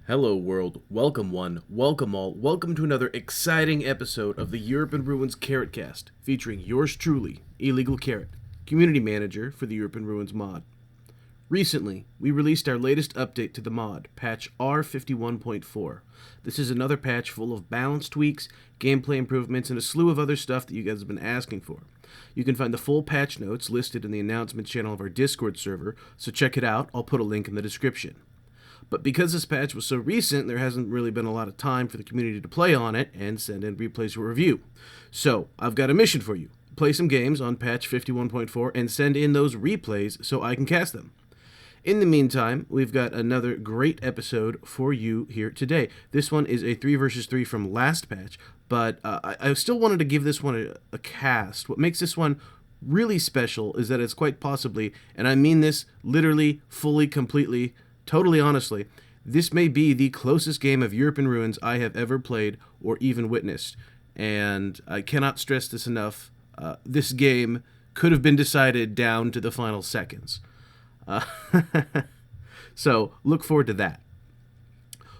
Hello world, welcome one, welcome all, welcome to another exciting episode of the Europe in Ruins CarrotCast, featuring yours truly, Illegal Carrot, Community Manager for the Europe in Ruins mod. Recently, we released our latest update to the mod, patch R51.4. This is another patch full of balance tweaks, gameplay improvements, and a slew of other stuff that you guys have been asking for. You can find the full patch notes listed in the announcement channel of our Discord server, so check it out, I'll put a link in the description. But because this patch was so recent, there hasn't really been a lot of time for the community to play on it and send in replays for review. So, I've got a mission for you. Play some games on patch 51.4 and send in those replays so I can cast them. In the meantime, we've got another great episode for you here today. This one is a 3 versus 3 from last patch, but I still wanted to give this one a cast. What makes this one really special is that it's quite possibly, and I mean this literally, fully, completely, totally honestly, this may be the closest game of Europe in Ruins I have ever played or even witnessed. And I cannot stress this enough. This game could have been decided down to the final seconds. So, look forward to that.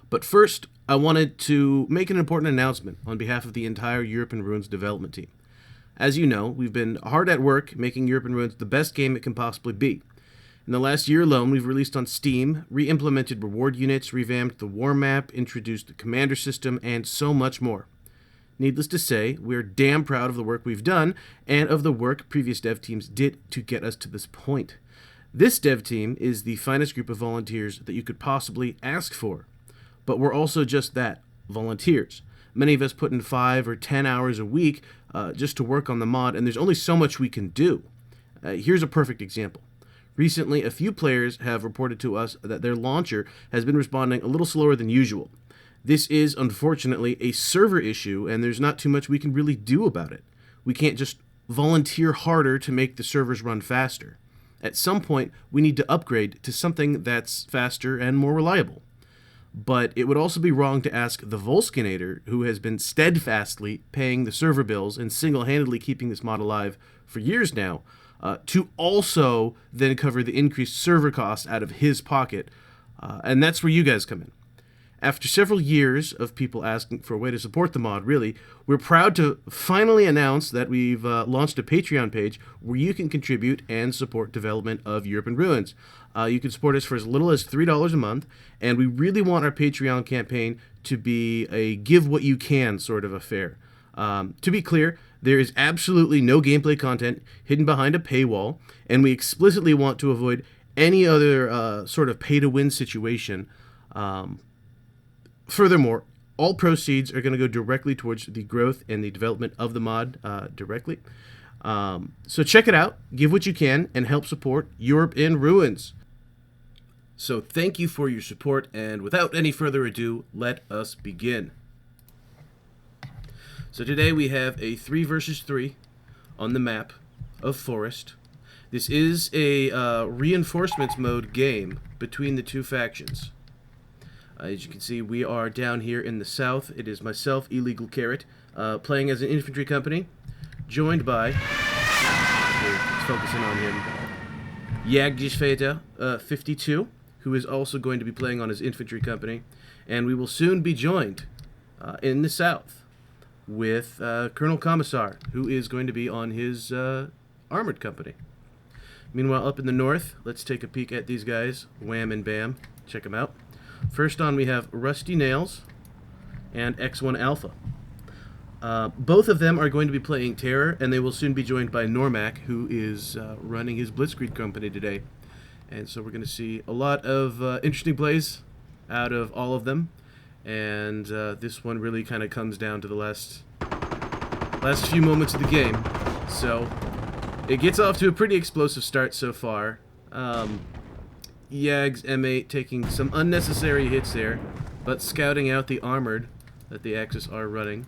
But first, I wanted to make an important announcement on behalf of the entire Europe in Ruins development team. As you know, we've been hard at work making Europe in Ruins the best game it can possibly be. In the last year alone, we've released on Steam, re-implemented reward units, revamped the war map, introduced the commander system, and so much more. Needless to say, we're damn proud of the work we've done, and of the work previous dev teams did to get us to this point. This dev team is the finest group of volunteers that you could possibly ask for. But we're also just that, volunteers. Many of us put in 5 or 10 hours a week just to work on the mod, and there's only so much we can do. Here's a perfect example. Recently, a few players have reported to us that their launcher has been responding a little slower than usual. This is, unfortunately, a server issue, and there's not too much we can really do about it. We can't just volunteer harder to make the servers run faster. At some point, we need to upgrade to something that's faster and more reliable. But it would also be wrong to ask the Volskinator, who has been steadfastly paying the server bills and single-handedly keeping this mod alive for years now, to also then cover the increased server costs out of his pocket. And that's where you guys come in. After several years of people asking for a way to support the mod, really, we're proud to finally announce that we've launched a Patreon page where you can contribute and support development of Europe in Ruins. You can support us for as little as $3 a month, and we really want our Patreon campaign to be a give what you can sort of affair. To be clear, there is absolutely no gameplay content hidden behind a paywall, and we explicitly want to avoid any other sort of pay-to-win situation. Furthermore, all proceeds are going to go directly towards the growth and the development of the mod directly. So check it out, give what you can, and help support Europe in Ruins. So thank you for your support, and without any further ado, let us begin. So today we have a 3 versus 3 on the map of Forest. This is a reinforcements mode game between the two factions. As you can see, we are down here in the south. It is myself, Illegal Carrot, playing as an infantry company, joined by, let's focusing on him, Jagdgeschwader 52, who is also going to be playing on his infantry company, and we will soon be joined in the south with Colonel Commissar, who is going to be on his armored company. Meanwhile, up in the north, let's take a peek at these guys. Wham and bam. Check them out. First on, we have RustyNails and X1 Alpha. Both of them are going to be playing Terror, and they will soon be joined by Normac, who is running his Blitzkrieg company today. And so we're going to see a lot of interesting plays out of all of them. And this one really kind of comes down to the last few moments of the game. So it gets off to a pretty explosive start so far. Yags M8 taking some unnecessary hits there, but scouting out the armored that the Axis are running.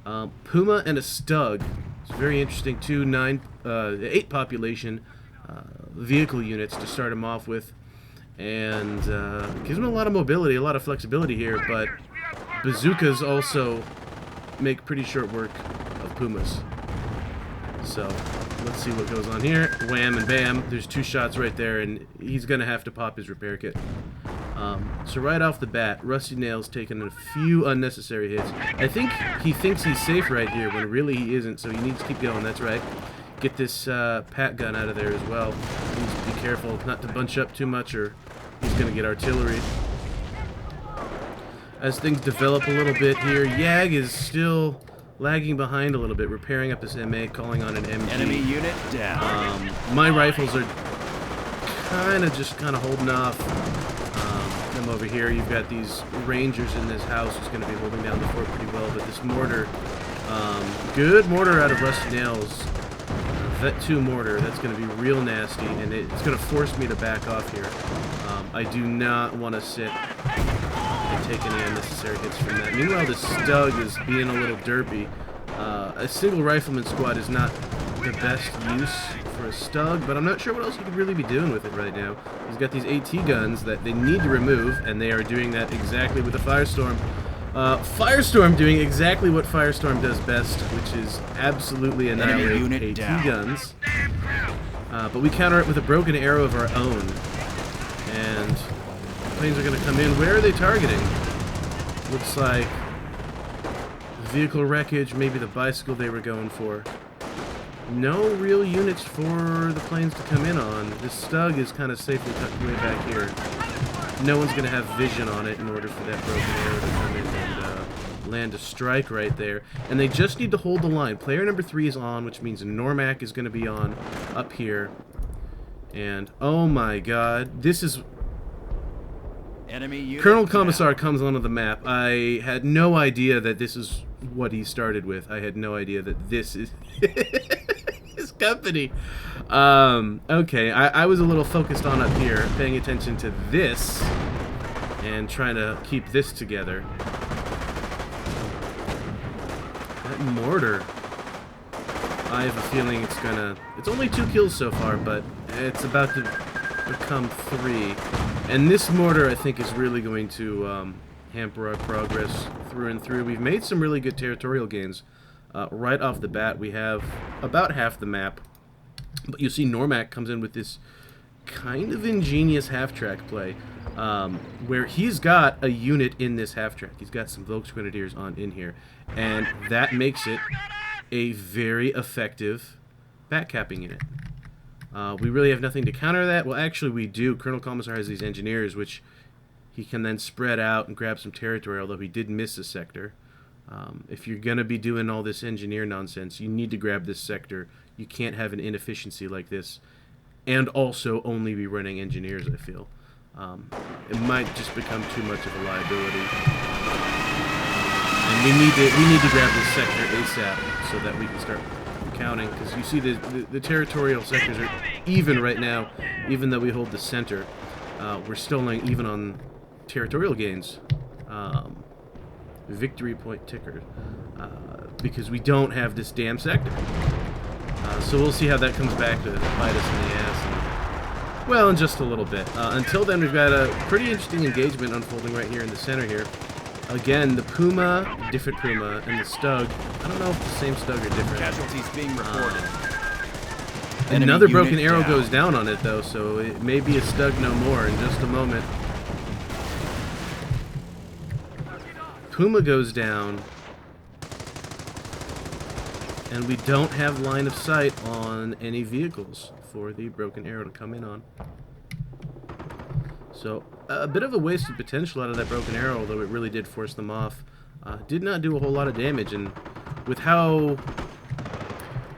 Puma and a Stug. It's very interesting. 8 population vehicle units to start him off with. And gives him a lot of mobility, a lot of flexibility here, but bazookas also make pretty short work of Pumas. So let's see what goes on here. Wham and bam. There's 2 shots right there, and he's going to have to pop his repair kit. So right off the bat, RustyNails taking a few unnecessary hits. I think he thinks he's safe right here, when really he isn't, so he needs to keep going. That's right. Get this pat gun out of there as well. He needs to be careful not to bunch up too much, or he's going to get artillery. As things develop a little bit here, Yag is still lagging behind a little bit, repairing up his MA, calling on an MG. Enemy unit down. My rifles are kind of holding off. Them over here, you've got these rangers in this house who's going to be holding down the fort pretty well, but this mortar, good mortar out of RustyNails. Vet 2 mortar, that's going to be real nasty, and it's going to force me to back off here. I do not want to sit and take any unnecessary hits from that. Meanwhile, this Stug is being a little derpy. A single rifleman squad is not the best use for a Stug, but I'm not sure what else he could really be doing with it right now. He's got these AT guns that they need to remove, and they are doing that exactly with the Firestorm. Firestorm doing exactly what Firestorm does best, which is absolutely annihilate AT guns. But we counter it with a broken arrow of our own. And planes are going to come in. Where are they targeting? Looks like vehicle wreckage, maybe the bicycle they were going for. No real units for the planes to come in on. This Stug is kind of safely tucked way back here. No one's going to have vision on it in order for that broken arrow to come in and land a strike right there. And they just need to hold the line. Player number 3 is on, which means Normac is going to be on up here. And, oh my god, this is... Enemy Colonel Commissar comes onto the map. I had no idea that this is what he started with. I had no idea that this is his company. Okay, I was a little focused on up here, paying attention to this and trying to keep this together. That mortar, I have a feeling it's only 2 kills so far, but it's about to become 3. And this mortar, I think, is really going to hamper our progress through and through. We've made some really good territorial gains. Right off the bat, we have about half the map. But you see Normac comes in with this kind of ingenious half-track play, where he's got a unit in this half-track. He's got some Volksgrenadiers on in here. And that makes it a very effective backcapping unit. We really have nothing to counter that. Well, actually, we do. Colonel Commissar has these engineers, which he can then spread out and grab some territory, although he did miss a sector. If you're going to be doing all this engineer nonsense, you need to grab this sector. You can't have an inefficiency like this and also only be running engineers, I feel. It might just become too much of a liability. And we need to grab this sector ASAP so that we can start counting, because you see the territorial sectors are even right now, even though we hold the center. We're still even on territorial gains. Victory point ticker, because we don't have this damn sector. So we'll see how that comes back to bite us in the ass. Well, in just a little bit. Until then, we've got a pretty interesting engagement unfolding right here in the center here. Again, the Puma, different Puma, and the Stug. I don't know if the same Stug or different. Casualties being reported. Another broken arrow goes down on it, though, so it may be a Stug no more in just a moment. Puma goes down, and we don't have line of sight on any vehicles for the broken arrow to come in on. So, a bit of a wasted potential out of that broken arrow, although it really did force them off. Did not do a whole lot of damage, and with how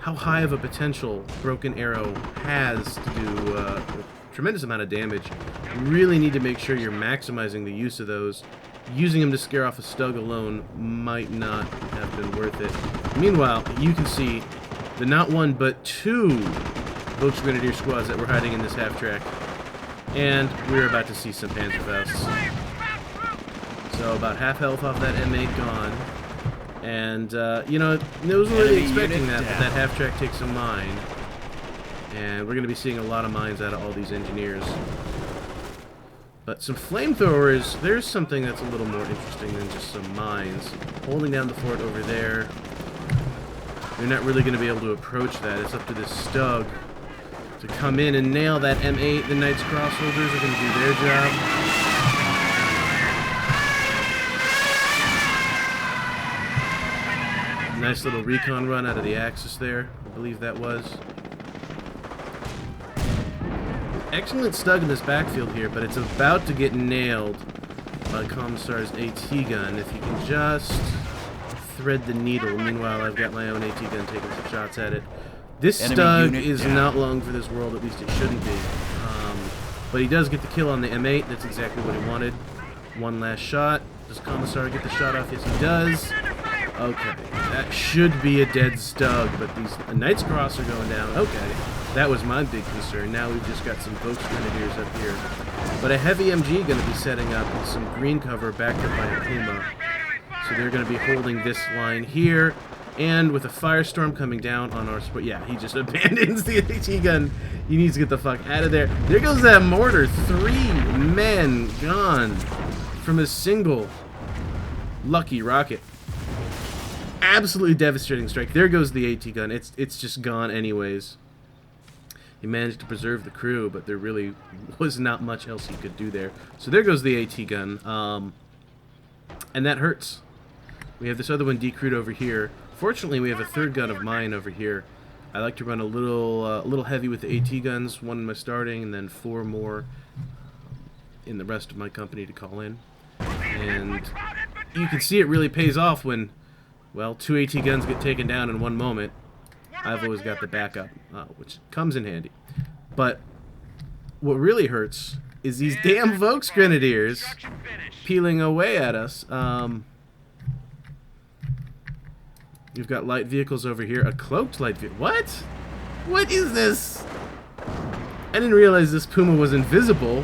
high of a potential broken arrow has to do a tremendous amount of damage, you really need to make sure you're maximizing the use of those. Using them to scare off a Stug alone might not have been worth it. Meanwhile, you can see the not one but 2 Volksgrenadier squads that were hiding in this half-track. And we're about to see some Panzerfausts. So about half health off that M8 gone. And, you know, I wasn't really expecting that, but that half-track takes a mine. And we're going to be seeing a lot of mines out of all these engineers. But some flamethrowers, there's something that's a little more interesting than just some mines. Holding down the fort over there. You're not really going to be able to approach that. It's up to this Stug to come in and nail that M8. The Knights Crossholders are going to do their job. Nice little recon run out of the Axis there, I believe that was. Excellent stug in this backfield here, but it's about to get nailed by Commissar's AT gun. If you can just thread the needle. Meanwhile, I've got my own AT gun taking some shots at it. This stug is not long for this world, at least it shouldn't be. But he does get the kill on the M8. That's exactly what he wanted. One last shot. Does Commissar get the shot off? Yes, he does. Okay, that should be a dead stug, but these Knight's Cross are going down. Okay, that was my big concern. Now we've just got some Volks Grenadiers up here. But a heavy MG going to be setting up with some green cover backed up by a Puma. So they're going to be holding this line here. And with a firestorm coming down on our spot, yeah, he just abandons the AT gun. He needs to get the fuck out of there. There goes that mortar. 3 men gone from a single lucky rocket. Absolutely devastating strike. There goes the AT gun. It's just gone anyways. He managed to preserve the crew, but there really was not much else he could do there. So there goes the AT gun. And that hurts. We have this other one decrewed over here. Fortunately, we have a third gun of mine over here. I like to run a little heavy with the AT guns, 1 in my starting, and then 4 more in the rest of my company to call in. And you can see it really pays off when, well, 2 AT guns get taken down in 1 moment. I've always got the backup, which comes in handy. But what really hurts is these damn Volks Grenadiers peeling away at us. You've got light vehicles over here. A cloaked light vehicle. What? What is this? I didn't realize this Puma was invisible.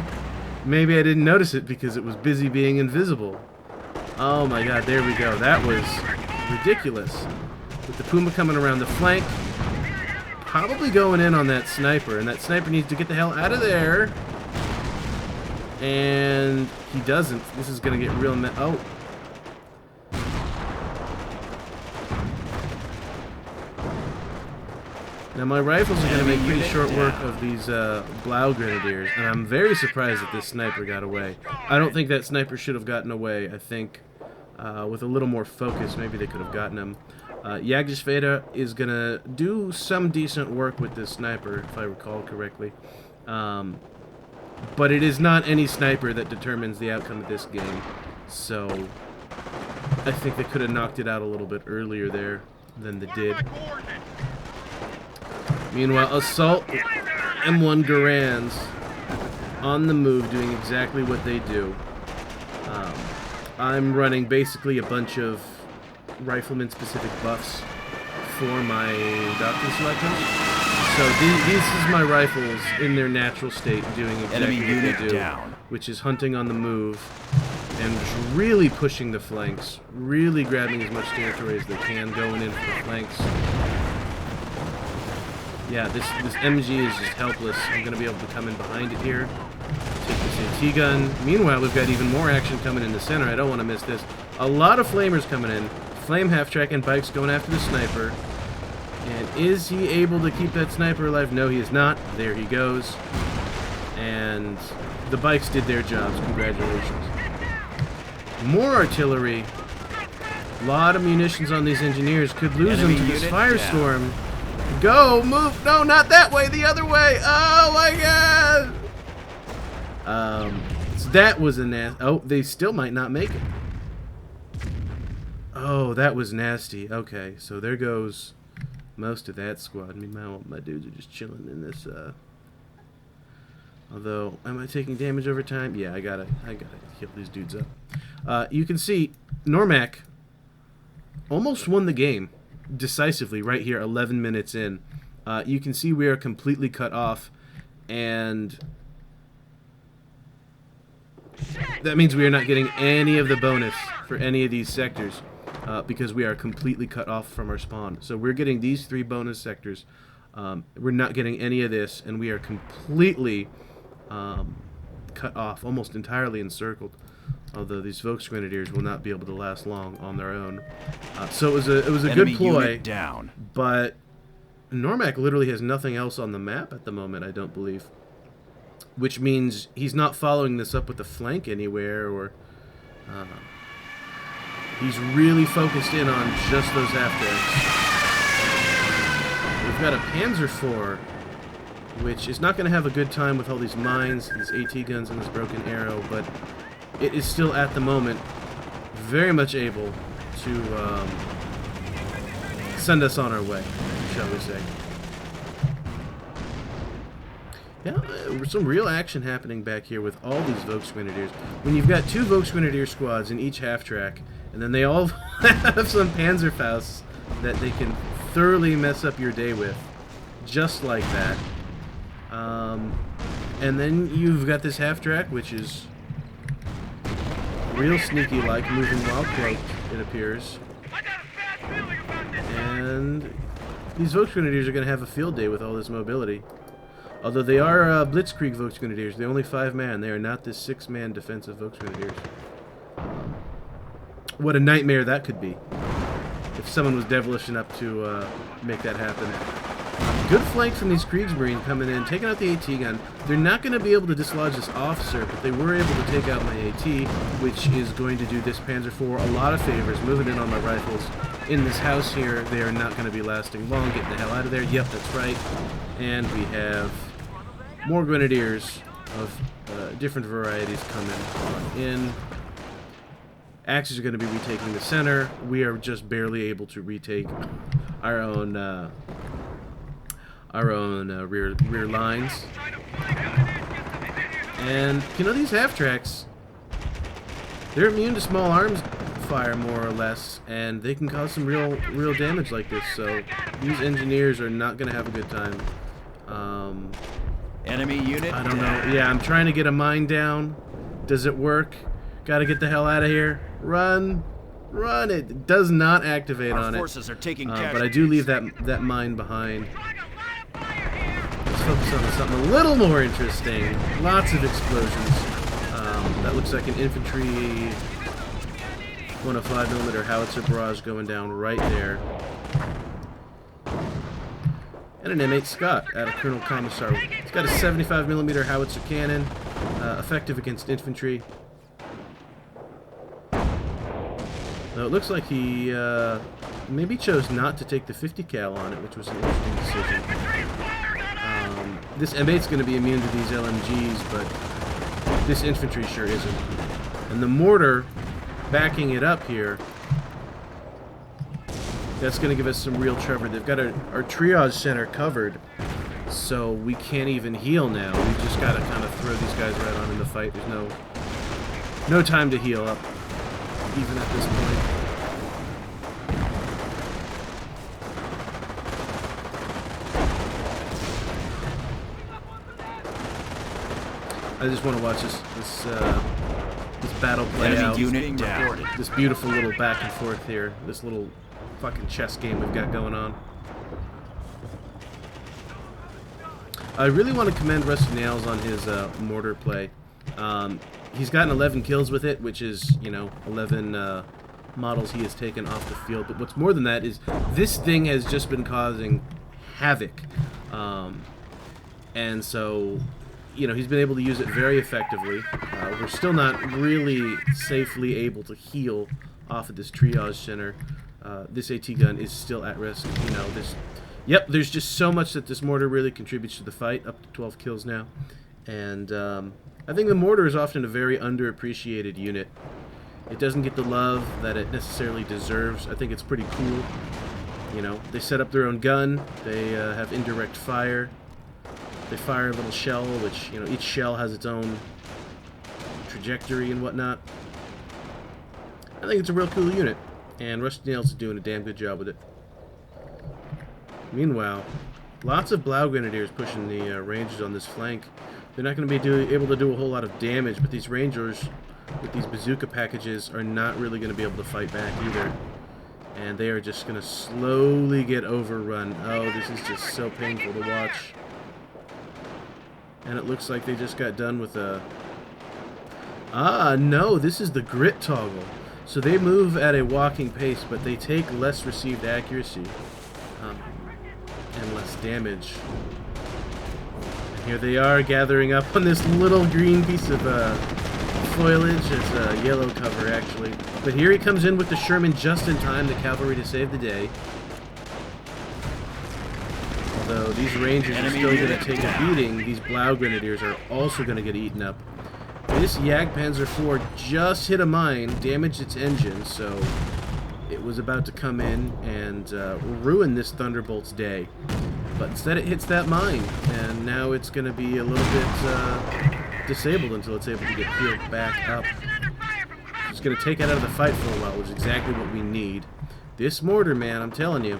Maybe I didn't notice it because it was busy being invisible. Oh my god, there we go. That was ridiculous. With the Puma coming around the flank. Probably going in on that sniper. And that sniper needs to get the hell out of there. And he doesn't. This is going to get real... Oh. Now my rifles are going to make pretty short work of these Blau Grenadiers, and I'm very surprised that this sniper got away. I don't think that sniper should have gotten away. I think with a little more focus, maybe they could have gotten him. Jagdgeschwader is going to do some decent work with this sniper, if I recall correctly. But it is not any sniper that determines the outcome of this game, so I think they could have knocked it out a little bit earlier there than they did. Meanwhile, Assault M1 Garands on the move, doing exactly what they do. I'm running basically a bunch of rifleman-specific buffs for my doctrine selectors. So this is my rifles in their natural state, doing exactly what they do, which is hunting on the move and just really pushing the flanks, really grabbing as much territory as they can, going in for the flanks. Yeah, this MG is just helpless. I'm going to be able to come in behind it here. Take this AT gun. Meanwhile, we've got even more action coming in the center. I don't want to miss this. A lot of flamers coming in. Flame half-track and bikes going after the sniper. And is he able to keep that sniper alive? No, he is not. There he goes. And the bikes did their jobs. Congratulations. More artillery. A lot of munitions on these engineers. Could lose them to this firestorm. Go, move. No, not that way. The other way. Oh my god. So that was a nasty. Oh, they still might not make it. Oh, that was nasty. Okay, so there goes most of that squad. Meanwhile, my dudes are just chilling in this. Although, am I taking damage over time? Yeah, I gotta heal these dudes up. You can see Normac almost won the game decisively right here, 11 minutes in. You can see we are completely cut off, and that means we are not getting any of the bonus for any of these sectors because we are completely cut off from our spawn. So we're getting these 3 bonus sectors. We're not getting any of this, and we are completely cut off, almost entirely encircled. Although these Volks Grenadiers will not be able to last long on their own. So it was a good ploy, down. But Normac literally has nothing else on the map at the moment, I don't believe. Which means he's not following this up with a flank anywhere, or He's really focused in on just those half-tracks. We've got a Panzer IV, which is not going to have a good time with all these mines, these AT guns, and this broken arrow, but it is still, at the moment, very much able to send us on our way, shall we say. Yeah, some real action happening back here with all these Volksgrenadiers. When you've got 2 Volksgrenadier squads in each half-track, and then they all have some Panzerfausts that they can thoroughly mess up your day with, just like that. And then you've got this half-track, which is real sneaky-like, moving while cloaked, it appears. And these Volksgrenadiers are going to have a field day with all this mobility. Although they are Blitzkrieg Volksgrenadiers, they're only 5-man. They are not this 6-man defensive Volksgrenadiers. What a nightmare that could be if someone was devilish enough to make that happen. Good flank from these Kriegsmarine coming in, taking out the AT gun. They're not going to be able to dislodge this officer, but they were able to take out my AT, which is going to do this Panzer IV a lot of favors, moving in on my rifles. In this house here, they are not going to be lasting long. Getting the hell out of there. Yep, that's right. And we have more Grenadiers of different varieties coming on in. Axes are going to be retaking the center. We are just barely able to retake our own rear lines. And you know, these half-tracks, they're immune to small arms fire more or less, and they can cause some real damage like this. So these engineers are not going to have a good time. Enemy unit. I don't know. Yeah, I'm trying to get a mine down. Does it work? Got to get the hell out of here. Run. Run. It does not activate Our on it. forces are taking But I do leave that mine behind. Let's focus on something a little more interesting. Lots of explosions. That looks like an infantry 105mm howitzer barrage going down right there. And an M8 Scott out of Colonel Commissar. It's got a 75mm howitzer cannon, effective against infantry. Now it looks like he maybe chose not to take the 50 cal on it, which was an interesting decision. This M8's going to be immune to these LMGs, but this infantry sure isn't. And the mortar backing it up here, that's going to give us some real trouble. They've got our triage center covered, so we can't even heal now. We just got to kind of throw these guys right on in the fight. There's no time to heal up, even at this point. I just want to watch this battle play out. Unit down. This beautiful little back and forth here. This little fucking chess game we've got going on. I really want to commend RustyNails on his mortar play. He's gotten 11 kills with it, which is, you know, 11 models he has taken off the field. But what's more than that is this thing has just been causing havoc. And so, you know, he's been able to use it very effectively. We're still not really safely able to heal off of this triage center. This AT gun is still at risk. You know, there's just so much that this mortar really contributes to the fight. Up to 12 kills now. And I think the mortar is often a very underappreciated unit. It doesn't get the love that it necessarily deserves. I think it's pretty cool. You know, they set up their own gun. They have indirect fire. They fire a little shell, which, you know, each shell has its own trajectory and whatnot. I think it's a real cool unit, and RustyNails is doing a damn good job with it. Meanwhile, lots of Blau Grenadiers pushing the Rangers on this flank. They're not going to be able to do a whole lot of damage, but these Rangers with these bazooka packages are not really going to be able to fight back either. And they are just going to slowly get overrun. Oh, this is just so painful to watch. And it looks like they just got done with a... Ah, no, this is the grit toggle. So they move at a walking pace, but they take less received accuracy and less damage. And here they are gathering up on this little green piece of foliage. It's yellow cover, actually. But here he comes in with the Sherman just in time, the cavalry to save the day. Although these Rangers are still going to take a beating, these Blau Grenadiers are also going to get eaten up. This Jagdpanzer IV just hit a mine, damaged its engine, so it was about to come in and ruin this Thunderbolt's day. But instead it hits that mine, and now it's going to be a little bit disabled until it's able to get healed back up. It's going to take it out of the fight for a while, which is exactly what we need. This mortar, man, I'm telling you.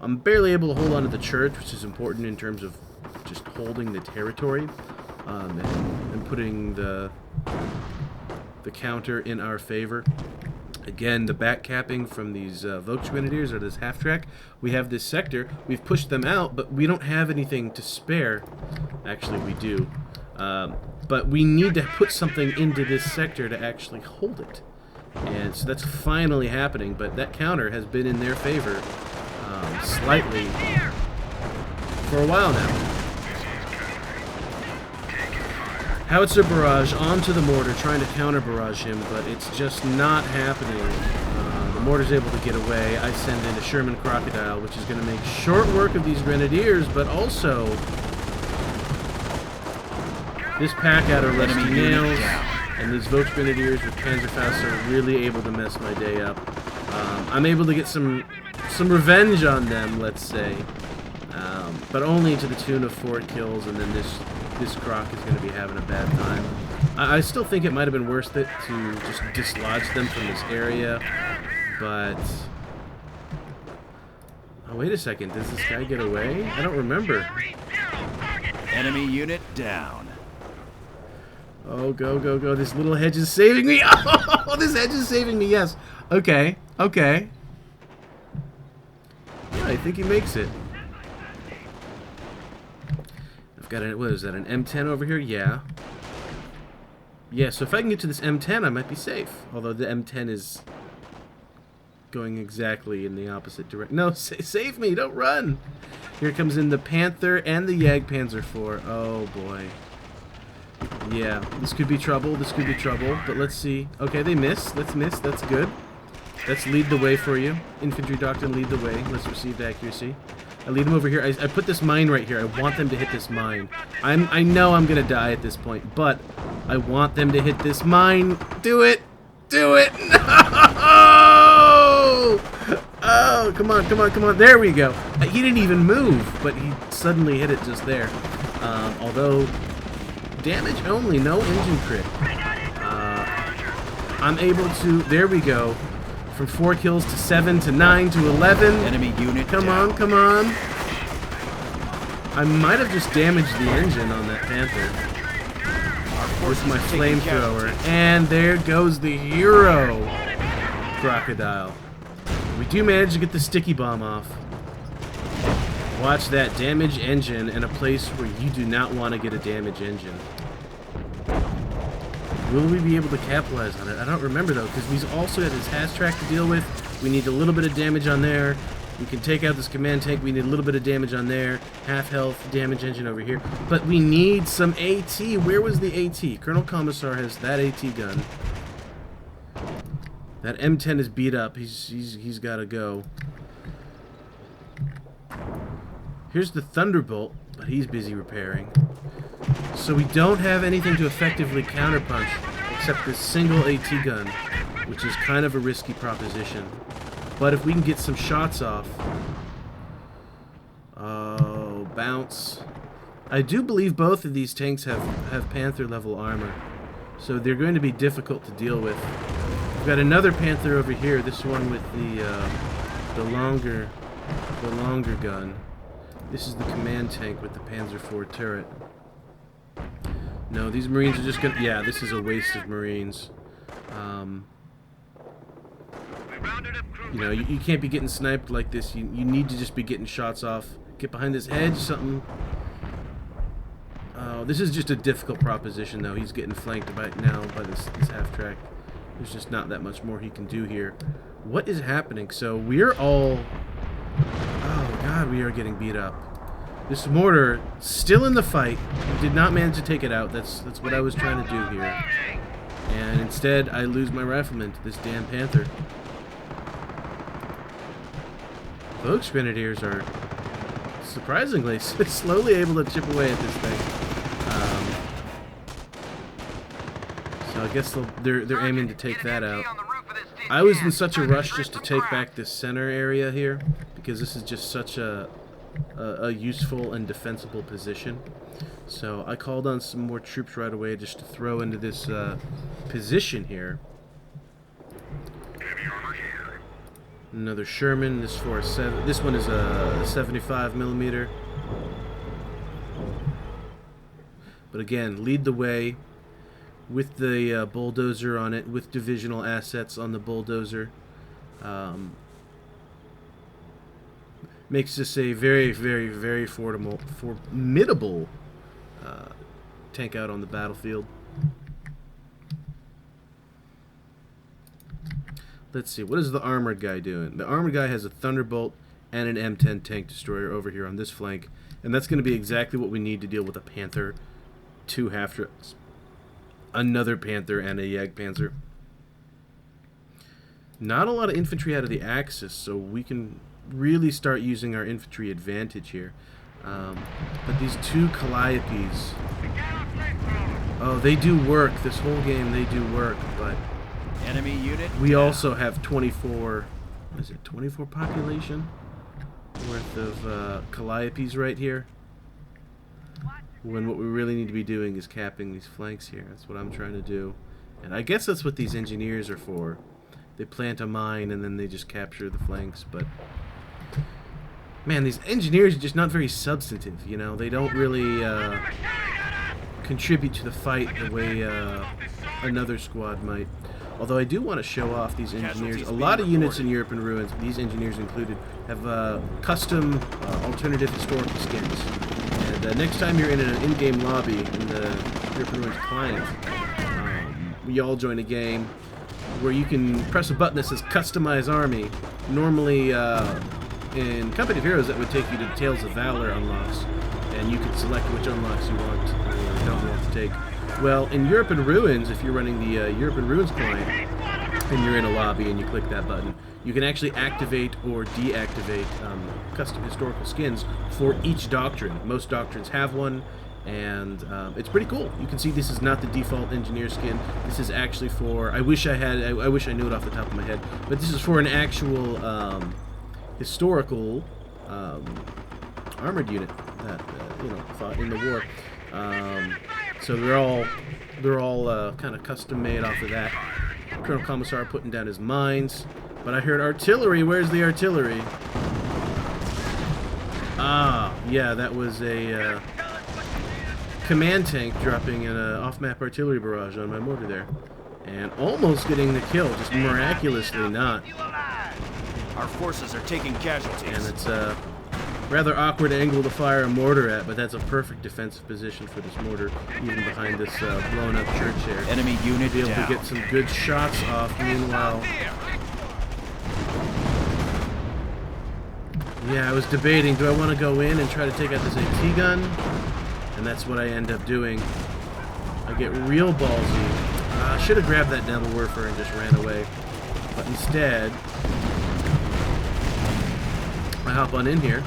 I'm barely able to hold on to the church, which is important in terms of just holding the territory and putting the counter in our favor. Again, the back capping from these Volksgrenadiers or this half-track. We have this sector. We've pushed them out, but we don't have anything to spare. Actually, we do. But we need to put something into this sector to actually hold it. And so that's finally happening, but that counter has been in their favor slightly for a while now. Howitzer barrage onto the mortar, trying to counter barrage him, but it's just not happening. The mortar's able to get away. I send in a Sherman Crocodile, which is going to make short work of these Grenadiers, but also this pack out of RustyNails and these Volksgrenadiers with Panzerfaust are really able to mess my day up. I'm able to get some revenge on them, let's say, but only to the tune of 4 kills, and then this Croc is going to be having a bad time. I still think it might have been worth it to just dislodge them from this area, but... Oh, wait a second. Does this guy get away? I don't remember. Enemy unit down. Oh, go, go, go. This little hedge is saving me. Oh, this hedge is saving me, yes. Okay, okay. Yeah, I think he makes it. I've got an, what is that, an M10 over here? Yeah. Yeah, so if I can get to this M10, I might be safe. Although the M10 is going exactly in the opposite direction. No, save me, don't run. Here comes in the Panther and the Jagdpanzer IV. Oh, boy. Yeah, this could be trouble, but let's see. Okay, they miss. Let's miss. That's good. Let's lead the way for you. Infantry Doctrine, lead the way. Let's receive accuracy. I lead them over here. I put this mine right here. I want them to hit this mine. I know I'm going to die at this point, but I want them to hit this mine. Do it! Do it! No! Oh, come on, come on, come on. There we go. He didn't even move, but he suddenly hit it just there. Although... damage only, no engine crit. I'm able to, there we go, from 4 kills to 7 to 9 to 11. Enemy unit Come down. on, come on. I might have just damaged the engine on that Panther with my flamethrower. And there goes the hero Crocodile. We do manage to get the sticky bomb off. Watch that, damage engine in a place where you do not want to get a damage engine. Will we be able to capitalize on it? I don't remember though, because we've also got this hatch track to deal with. We need a little bit of damage on there. We can take out this command tank. We need a little bit of damage on there. Half health, damage engine over here. But we need some AT. Where was the AT? Colonel Commissar has that AT gun. That M10 is beat up. He's got to go. Here's the Thunderbolt, but he's busy repairing. So we don't have anything to effectively counterpunch except this single AT gun, which is kind of a risky proposition. But if we can get some shots off... Oh, bounce. I do believe both of these tanks have Panther level armor, so they're going to be difficult to deal with. We've got another Panther over here, this one with the longer gun. This is the command tank with the Panzer IV turret. No, these Marines are just gonna... Yeah, this is a waste of Marines. You know, you can't be getting sniped like this. You need to just be getting shots off. Get behind this hedge, something... Oh, this is just a difficult proposition, though. He's getting flanked by now by this half-track. There's just not that much more he can do here. What is happening? So, we're all... Oh, God, we are getting beat up. This mortar still in the fight. We did not manage to take it out. That's what I was trying to do here. And instead, I lose my rifleman to this damn Panther. Folks, Grenadiers are surprisingly slowly able to chip away at this thing. So I guess they're aiming to take that out. I was in such a rush just to take back this center area here because this is just such a useful and defensible position. So I called on some more troops right away just to throw into this position here. Another Sherman. This one is a 75 millimeter. But again, lead the way with the bulldozer on it, with divisional assets on the bulldozer. Makes this a very, very, very formidable tank out on the battlefield. Let's see, what is the armored guy doing? The armored guy has a Thunderbolt and an M10 tank destroyer over here on this flank, and that's going to be exactly what we need to deal with a Panther, 2 half-tracks, another Panther, and a Jagdpanzer. Not a lot of infantry out of the Axis, so we can really start using our infantry advantage here. But these 2 Calliopes, oh, they do work. This whole game, they do work, but enemy unit. We also have 24, what is it, 24 population worth of Calliopes right here. When what we really need to be doing is capping these flanks here. That's what I'm trying to do. And I guess that's what these engineers are for. They plant a mine and then they just capture the flanks, but man, these engineers are just not very substantive, you know? They don't really contribute to the fight the way another squad might. Although I do want to show off these engineers. A lot of units in Europe in Ruins, these engineers included, have custom alternative historical skins. And next time you're in an in-game lobby in the Europe in Ruins client, we all join a game where you can press a button that says Customize Army. Normally, in Company of Heroes, that would take you to Tales of Valor unlocks, and you can select which unlocks you want or don't want to take. Well, in Europe in Ruins, if you're running the Europe in Ruins client, and you're in a lobby and you click that button, you can actually activate or deactivate custom historical skins for each doctrine. Most doctrines have one, and it's pretty cool. You can see this is not the default engineer skin. This is actually for, I wish I knew it off the top of my head, but this is for an actual historical armored unit that fought in the war. So they're all kind of custom made off of that. Colonel Commissar putting down his mines, but I heard artillery. Where's the artillery? Ah, yeah, that was a command tank dropping an off-map artillery barrage on my mortar there, and almost getting the kill, just miraculously not. Our forces are taking casualties. And it's a rather awkward angle to fire a mortar at, but that's a perfect defensive position for this mortar, even behind this blown up church there. Enemy unit be able down. to get some good shots off. Meanwhile, yeah, I was debating, do I want to go in and try to take out this AT gun? And that's what I end up doing. I get real ballsy. I should have grabbed that Devil Werfer and just ran away, but instead I hop on in here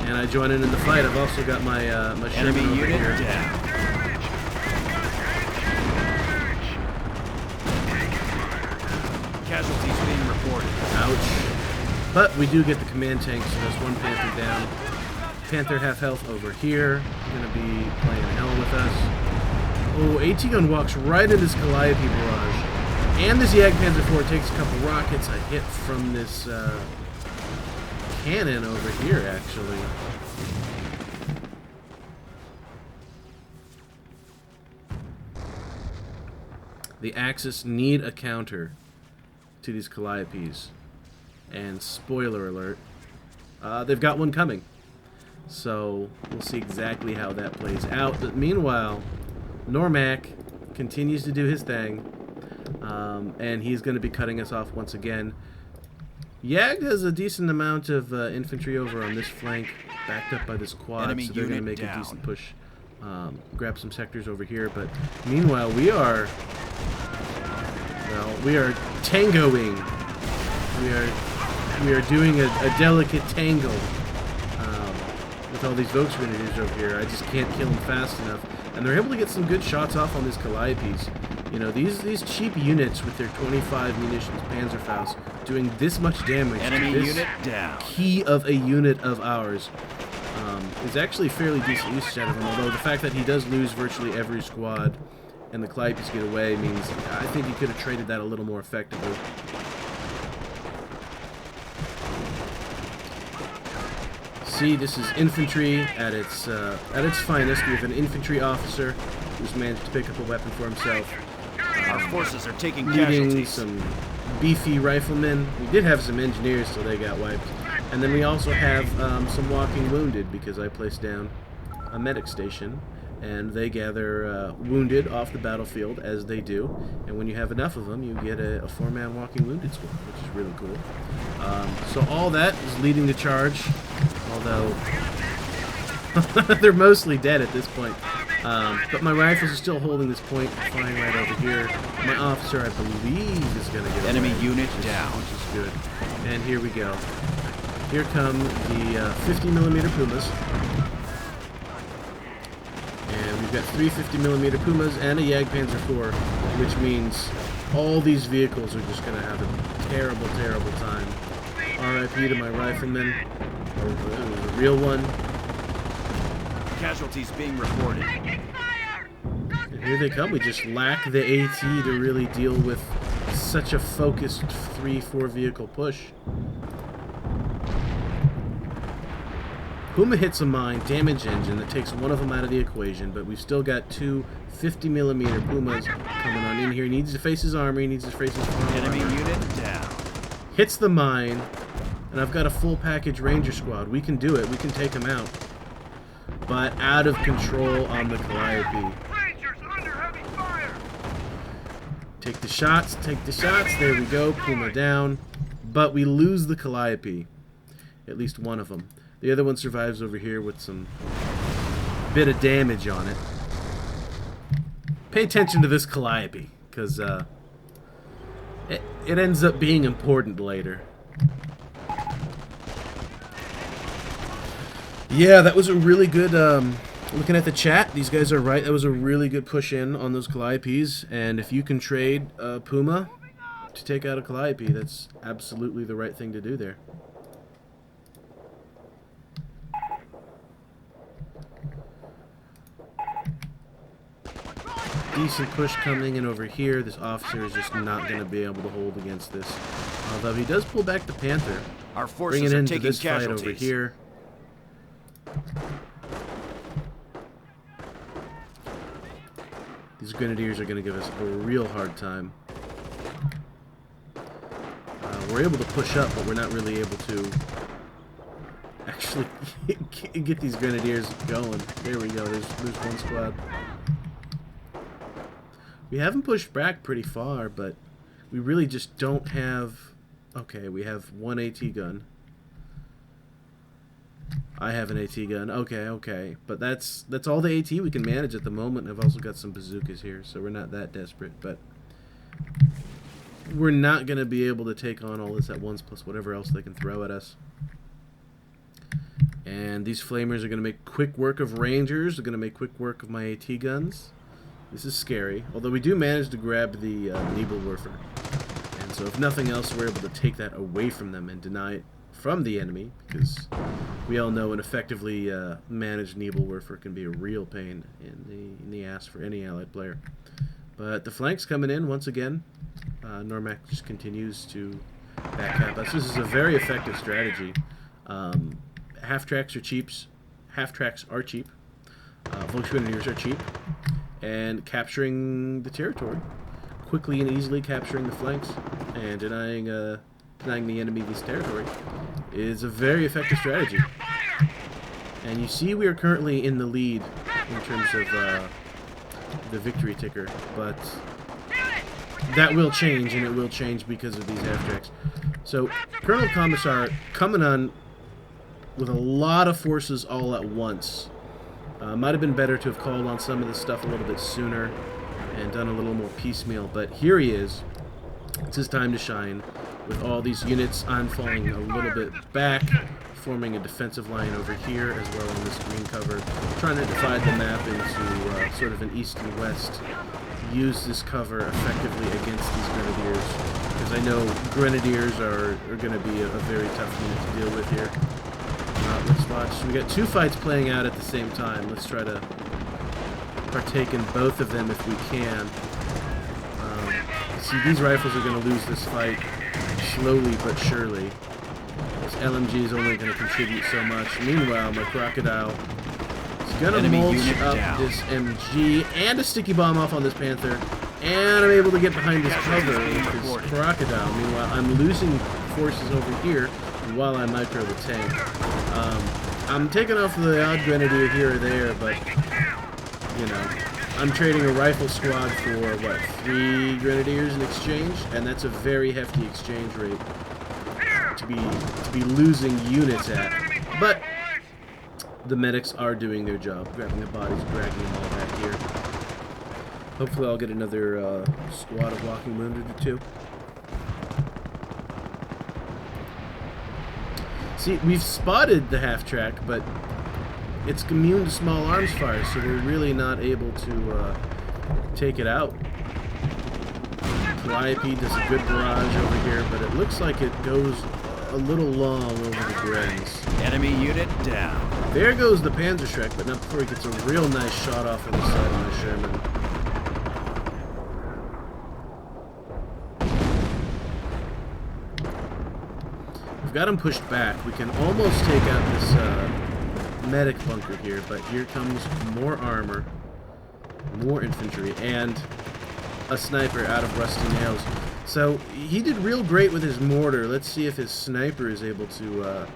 and I join in the fight. I've also got my my enemy Sherman over unit here. down. Casualties being reported. Ouch. But we do get the command tank, so that's one Panther down. Panther half health over here. Gonna be playing hell with us. Oh, AT gun walks right into this Calliope barrage. And this Jagdpanzer 4 takes a couple rockets I hit from this cannon over here, actually. The Axis need a counter to these Calliopes. And spoiler alert, they've got one coming. So we'll see exactly how that plays out. But meanwhile, Normac continues to do his thing. And he's going to be cutting us off once again. Yag has a decent amount of infantry over on this flank, backed up by this quad, Enemy so they're going to unit make down. a decent push. Grab some sectors over here, but meanwhile we are tangoing. We are doing a delicate tango with all these Volksgrenadiers over here. I just can't kill them fast enough, and they're able to get some good shots off on these Calliopes. You know, these cheap units with their 25 munitions Panzerfaust doing this much damage Enemy to this unit down. key of a unit of ours is actually fairly decent usage out of him, although the fact that he does lose virtually every squad and the Calliopes get away means I think he could have traded that a little more effectively. See, this is infantry at its finest. We have an infantry officer who's managed to pick up a weapon for himself. Our forces are taking Leading casualties. some beefy riflemen. We did have some engineers, so they got wiped. And then we also have some walking wounded, because I placed down a medic station, and they gather wounded off the battlefield, as they do. And when you have enough of them, you get a four-man walking wounded squad, which is really cool. So all that is leading the charge, although they're mostly dead at this point. But my rifles are still holding this point, flying right over here. My officer, I believe, is going to get Enemy away, unit which is- down. which is good. And here we go. Here come the 50mm Pumas. And we've got 3 50mm Pumas and a Jagdpanzer IV, which means all these vehicles are just going to have a terrible, terrible time. RIP to my rifleman. It was a real one. Casualties being reported. And here they come. We just lack the AT to really deal with such a focused 3-4 vehicle push. Puma hits a mine, damage engine, that takes one of them out of the equation, but we've still got 2 50mm Pumas coming on in here. He needs to face his armor, he needs to face his farm Enemy armor. unit down. Hits the mine, and I've got a full package Ranger squad. We can do it, we can take him out. But out of control on the Calliope. Rangers under heavy fire! Take the shots, there we go, Puma down. But we lose the Calliope. At least one of them. The other one survives over here with some bit of damage on it. Pay attention to this Calliope, because it ends up being important later. Yeah, that was a really good, looking at the chat, these guys are right, that was a really good push in on those Calliopes, and if you can trade Puma to take out a Calliope, that's absolutely the right thing to do there. Decent push coming in over here. This officer is just not going to be able to hold against this. Although he does pull back the Panther. Our Bring forces it are into taking this fight casualties. over here. These Grenadiers are going to give us a real hard time. We're able to push up, but we're not really able to actually get these Grenadiers going. There we go. There's one squad. We haven't pushed back pretty far, but we really just don't have... Okay, we have one AT gun. I have an AT gun. Okay. But that's all the AT we can manage at the moment. I've also got some bazookas here, so we're not that desperate. But we're not going to be able to take on all this at once, plus whatever else they can throw at us. And these flamers are going to make quick work of Rangers. They're going to make quick work of my AT guns. This is scary, although we do manage to grab the Nebelwerfer. And so if nothing else, we're able to take that away from them and deny it from the enemy, because we all know an effectively managed Nebelwerfer can be a real pain in the ass for any allied player. But the flank's coming in once again. Normac just continues to back us. This is a very effective strategy. Half-tracks are cheap. Half-tracks are cheap. Volksgrenadiers are cheap. And capturing the territory, quickly and easily capturing the flanks, and denying the enemy this territory is a very effective strategy. And you see we are currently in the lead in terms of the victory ticker, but that will change, and it will change because of these half-tracks. So, Colonel Commissar coming on with a lot of forces all at once. Might have been better to have called on some of this stuff a little bit sooner and done a little more piecemeal, but here he is. It's his time to shine. With all these units, I'm falling a little bit back, forming a defensive line over here as well on this green cover, trying to divide the map into sort of an east and west. Use this cover effectively against these grenadiers, because I know grenadiers are going to be a very tough unit to deal with here. Let's watch. We got two fights playing out at the same time. Let's try to partake in both of them if we can. See, these rifles are going to lose this fight slowly but surely. This LMG is only going to contribute so much. Meanwhile, my Crocodile is going to mulch up this MG and a sticky bomb off on this Panther. And I'm able to get behind this cover with this Crocodile. Meanwhile, I'm losing forces over here while I micro the tank. I'm taking off the odd grenadier here or there, but, you know, I'm trading a rifle squad for, what, 3 grenadiers in exchange? And that's a very hefty exchange rate to be losing units at. But the medics are doing their job, grabbing the bodies, dragging them all back here. Hopefully I'll get another squad of walking wounded or 2. See, we've spotted the half-track, but it's immune to small arms fire, so we're really not able to take it out. Calliope does a good barrage over here, but it looks like it goes a little long over the Grens. Enemy unit down. There goes the Panzerschreck, but not before he gets a real nice shot off on the side of my Sherman. We've got him pushed back. We can almost take out this medic bunker here, but here comes more armor, more infantry, and a sniper out of RustyNails. So he did real great with his mortar. Let's see if his sniper is able to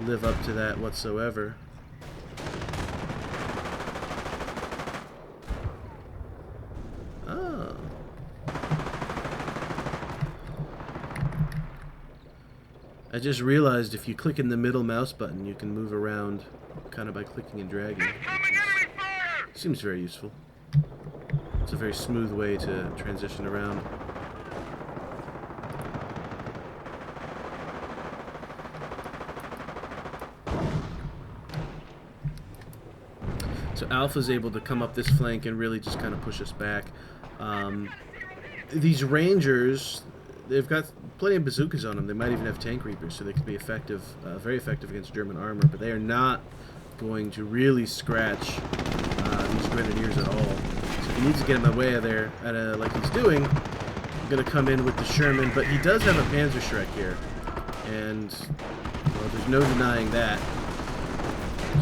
live up to that whatsoever. Oh. I just realized if you click in the middle mouse button, you can move around kind of by clicking and dragging. Seems very useful. It's a very smooth way to transition around. So Alpha's able to come up this flank and really just kind of push us back. These Rangers, they've got plenty of bazookas on them. They might even have tank reapers, so they could be effective, very effective against German armor, but they are not going to really scratch these grenadiers at all. So he needs to get in the way of there, and like he's doing, I'm going to come in with the Sherman, but he does have a Panzerschreck here, and well, there's no denying that.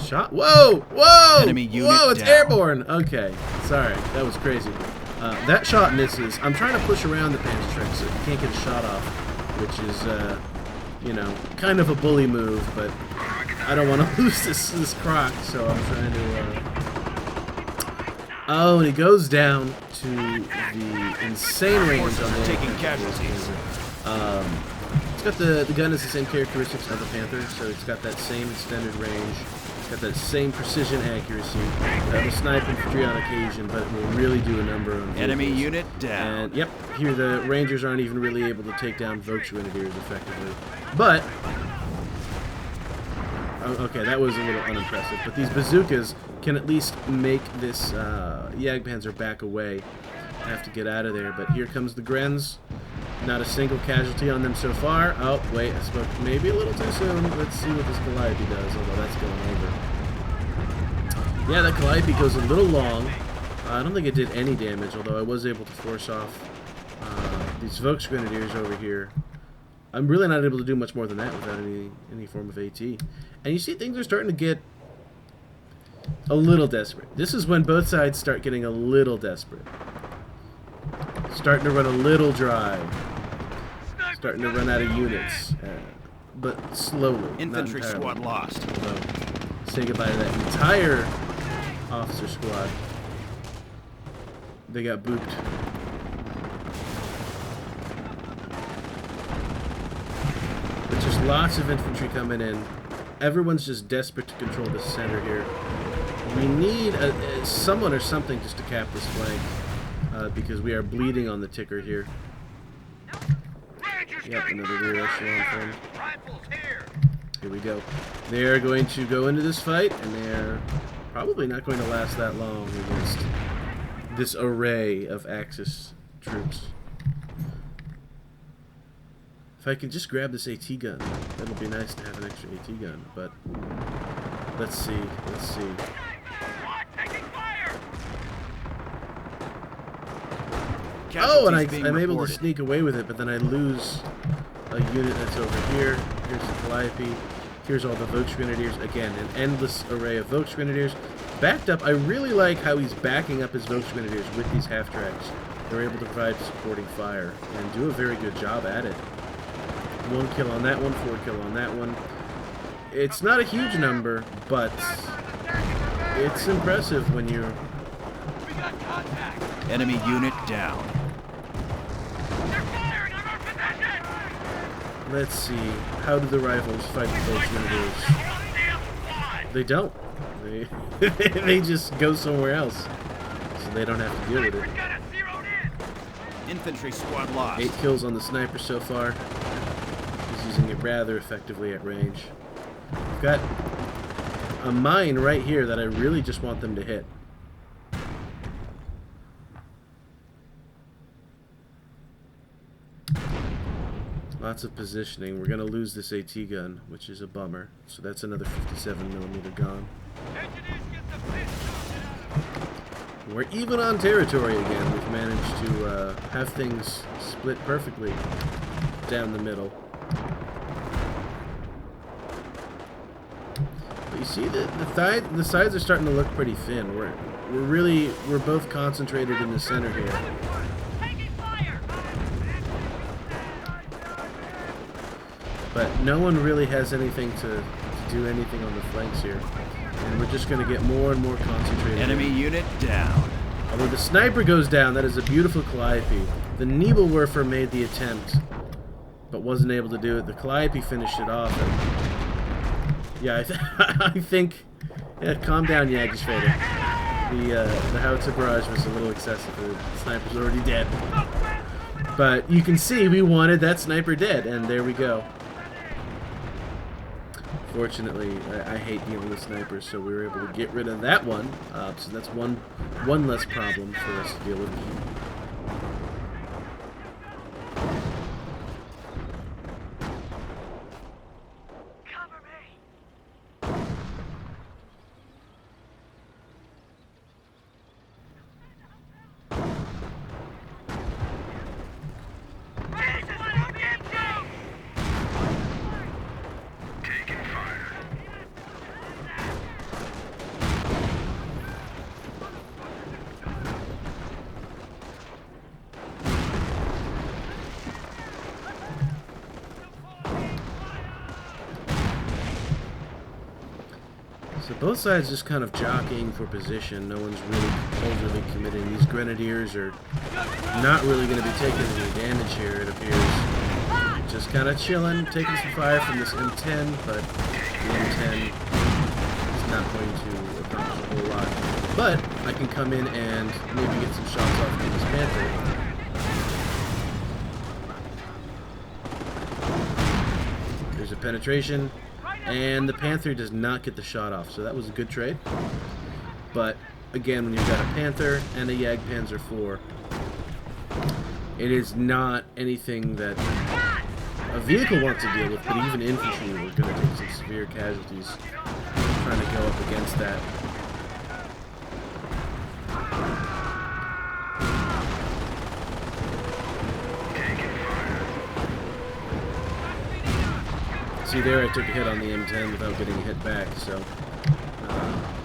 Shot. Whoa! Whoa! Enemy unit Whoa! It's down. airborne. Okay, sorry, that was crazy. That shot misses. I'm trying to push around the Panzerschreck so he can't get a shot off, which is, you know, kind of a bully move, but I don't want to lose this croc, so I'm trying to. Oh, and he goes down to the insane range Forces on are the taking casualties. It's got the gun has the same characteristics of the Panther, so it's got that same extended range. Got that same precision accuracy. That'll snipe infantry on occasion, but it will really do a number on Enemy vehicles. unit down. And yep, here the Rangers aren't even really able to take down Volksgrenadiers effectively. But okay, that was a little unimpressive. But these bazookas can at least make this Jagdpanzer back away. I have to get out of there. But here comes the Grens. Not a single casualty on them so far. Oh, wait, I spoke maybe a little too soon. Let's see what this Calliope does, although that's going over. Yeah, that Calliope goes a little long. I don't think it did any damage, although I was able to force off these Volksgrenadiers over here. I'm really not able to do much more than that without any form of AT. And you see things are starting to get a little desperate. This is when both sides start getting a little desperate. Starting to run a little dry. Starting to run out of units. But slowly. Infantry squad lost. Although, say goodbye to that entire officer squad. They got booped. Just lots of infantry coming in. Everyone's just desperate to control the center here. We need someone or something just to cap this flank, because we are bleeding on the ticker here. Yep, another rear echelon frame. Here we go. They're going to go into this fight, and they're probably not going to last that long against this array of Axis troops. If I could just grab this AT gun, that'll be nice to have an extra AT gun, but let's see, let's see. Oh, and I'm able to sneak away with it, but then I lose a unit that's over here. Here's the Calliope. Here's all the Volksgrenadiers. Again, an endless array of Volksgrenadiers. Backed up, I really like how he's backing up his Volksgrenadiers with these half-tracks. They're able to provide supporting fire and do a very good job at it. 1 kill on that one, 4 kill on that one. It's not a huge number, but it's impressive when you're... We got contact. Enemy unit down. Let's see. How do the rifles fight the Volksgrenadiers? They don't. They just go somewhere else, so they don't have to deal with it. Infantry squad lost. 8 kills on the sniper so far. He's using it rather effectively at range. I've got a mine right here that I really just want them to hit. Lots of positioning. We're going to lose this AT gun, which is a bummer. So that's another 57mm gone. We're even on territory again. We've managed to have things split perfectly down the middle. But you see, the sides are starting to look pretty thin. We're both concentrated in the center here. But no one really has anything to do anything on the flanks here. And we're just going to get more and more concentrated. Enemy unit down. Although the sniper goes down, that is a beautiful Calliope. The Nebelwerfer made the attempt, but wasn't able to do it. The Calliope finished it off. And yeah, I think... Yeah, calm down, Jägerschwede. The howitzer barrage was a little excessive. The sniper's already dead. But you can see we wanted that sniper dead, and there we go. Fortunately, I hate dealing with snipers, so we were able to get rid of that one. So that's one less problem for us to deal with. Cover me. So both sides just kind of jockeying for position. No one's really overly committing. These grenadiers are not really going to be taking any damage here, it appears. Just kind of chilling, taking some fire from this M10, but the M10 is not going to accomplish a whole lot. But I can come in and maybe get some shots off from this Panther. There's a penetration. And the Panther does not get the shot off, so that was a good trade. But, again, when you've got a Panther and a Jagdpanzer IV, it is not anything that a vehicle wants to deal with, but even infantry are going to take some severe casualties trying to go up against that. See there, I took a hit on the M10 without getting a hit back, so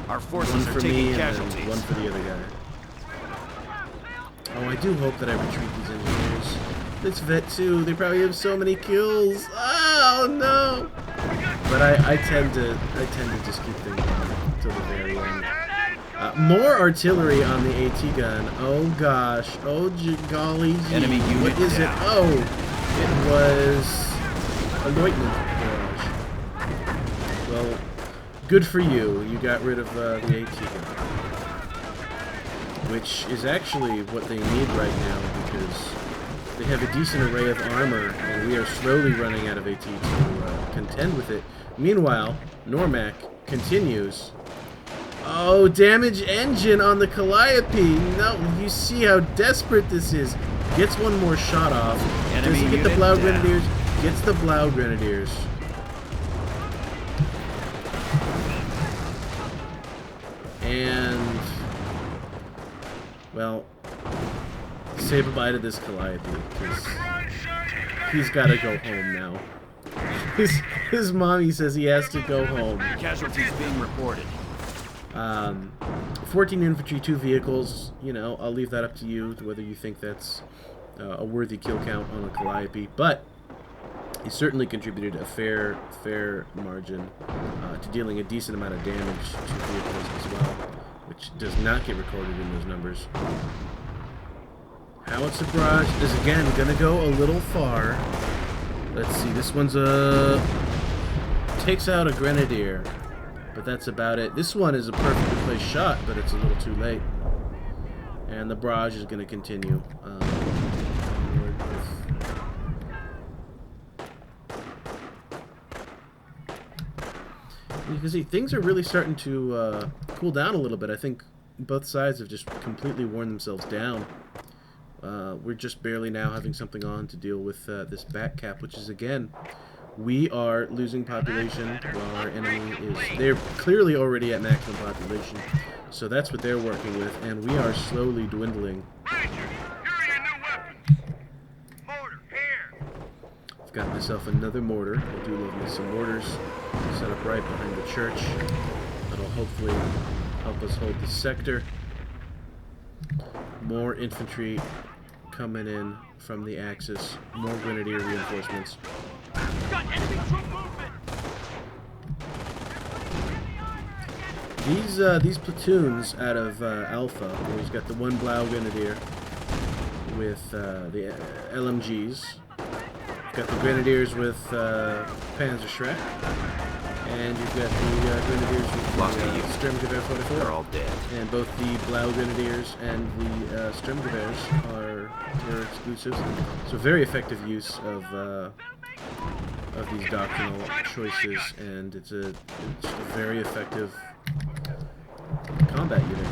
our forces one are for taking me casualties. and one for the other guy. Oh, I do hope that I retreat these engineers. This vet too, they probably have so many kills. Oh no! But I tend to just keep things on till the very end. More artillery on the AT gun. Oh gosh. Oh golly. Enemy unit what is down. it? Oh, it was a lieutenant barrage. Well, good for you. You got rid of the AT gun, which is actually what they need right now because they have a decent array of armor, and we are slowly running out of AT to contend with it. Meanwhile, Normac continues. Oh, damage engine on the Calliope. No, you see how desperate this is. Gets one more shot off. Doesn't get the Blau Grenadiers. Gets the Blau Grenadiers. And, well, say bye-bye to this Calliope, because he's got to go home now. His mommy says he has to go home. Casualties being reported. 14 infantry, 2 vehicles. You know, I'll leave that up to you, whether you think that's a worthy kill count on a Calliope. But he certainly contributed a fair margin to dealing a decent amount of damage to vehicles as well, which does not get recorded in those numbers. Howitzer barrage is again going to go a little far. Let's see, this one's takes out a Grenadier, but that's about it. This one is a perfectly placed shot, but it's a little too late. And the barrage is going to continue. You can see things are really starting to cool down a little bit. I think both sides have just completely worn themselves down. We're just barely now having something on to deal with this back cap, which is, again, we are losing population while our enemy is... They're clearly already at maximum population, so that's what they're working with, and we are slowly dwindling. I've got myself another mortar. I do love me some mortars set up right behind the church. That'll hopefully help us hold the sector. More infantry coming in from the Axis. More Grenadier reinforcements. Got enemy troop movement. These platoons out of Alpha, where he's got the one Blau Grenadier with the LMGs. You've got the Grenadiers with Panzerschreck. And you've got the Grenadiers with the Sturmgewehr 44. They're all dead. And both the Blau Grenadiers and the Sturmgewehrs are terror exclusives. So very effective use of these doctrinal choices, and it's a very effective combat unit.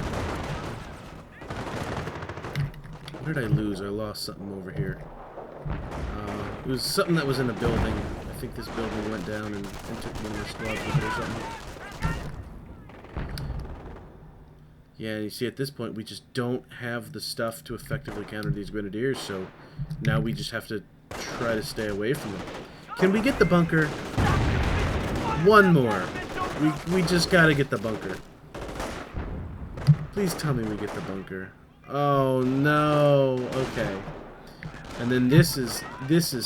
What did I lose? I lost something over here. It was something that was in a building. I think this building went down and took one of the squads with it or something. Yeah, you see at this point we just don't have the stuff to effectively counter these Grenadiers, so now we just have to try to stay away from them. Can we get the bunker? One more. We just gotta get the bunker. Please tell me we get the bunker. Oh no. Okay. And then this is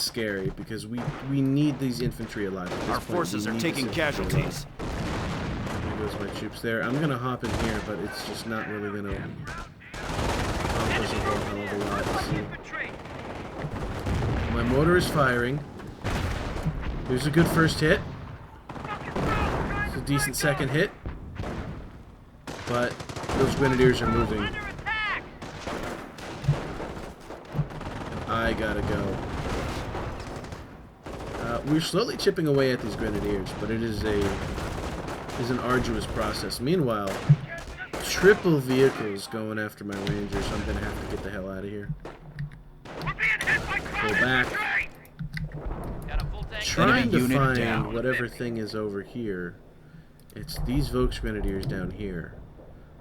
scary because we need these infantry alive. At this Our point, forces are taking casualties. There goes my troops there. I'm gonna hop in here, but it's just not really gonna accomplish a whole hell of a lot. See? My mortar is firing. Here's a good first hit. It's a decent second hit. But those Grenadiers are moving. I gotta go. We're slowly chipping away at these Grenadiers, but it is an arduous process. Meanwhile, triple vehicles going after my Rangers, so I'm gonna have to get the hell out of here. Pull back. Trying to find whatever thing is over here. It's these Volksgrenadiers down here,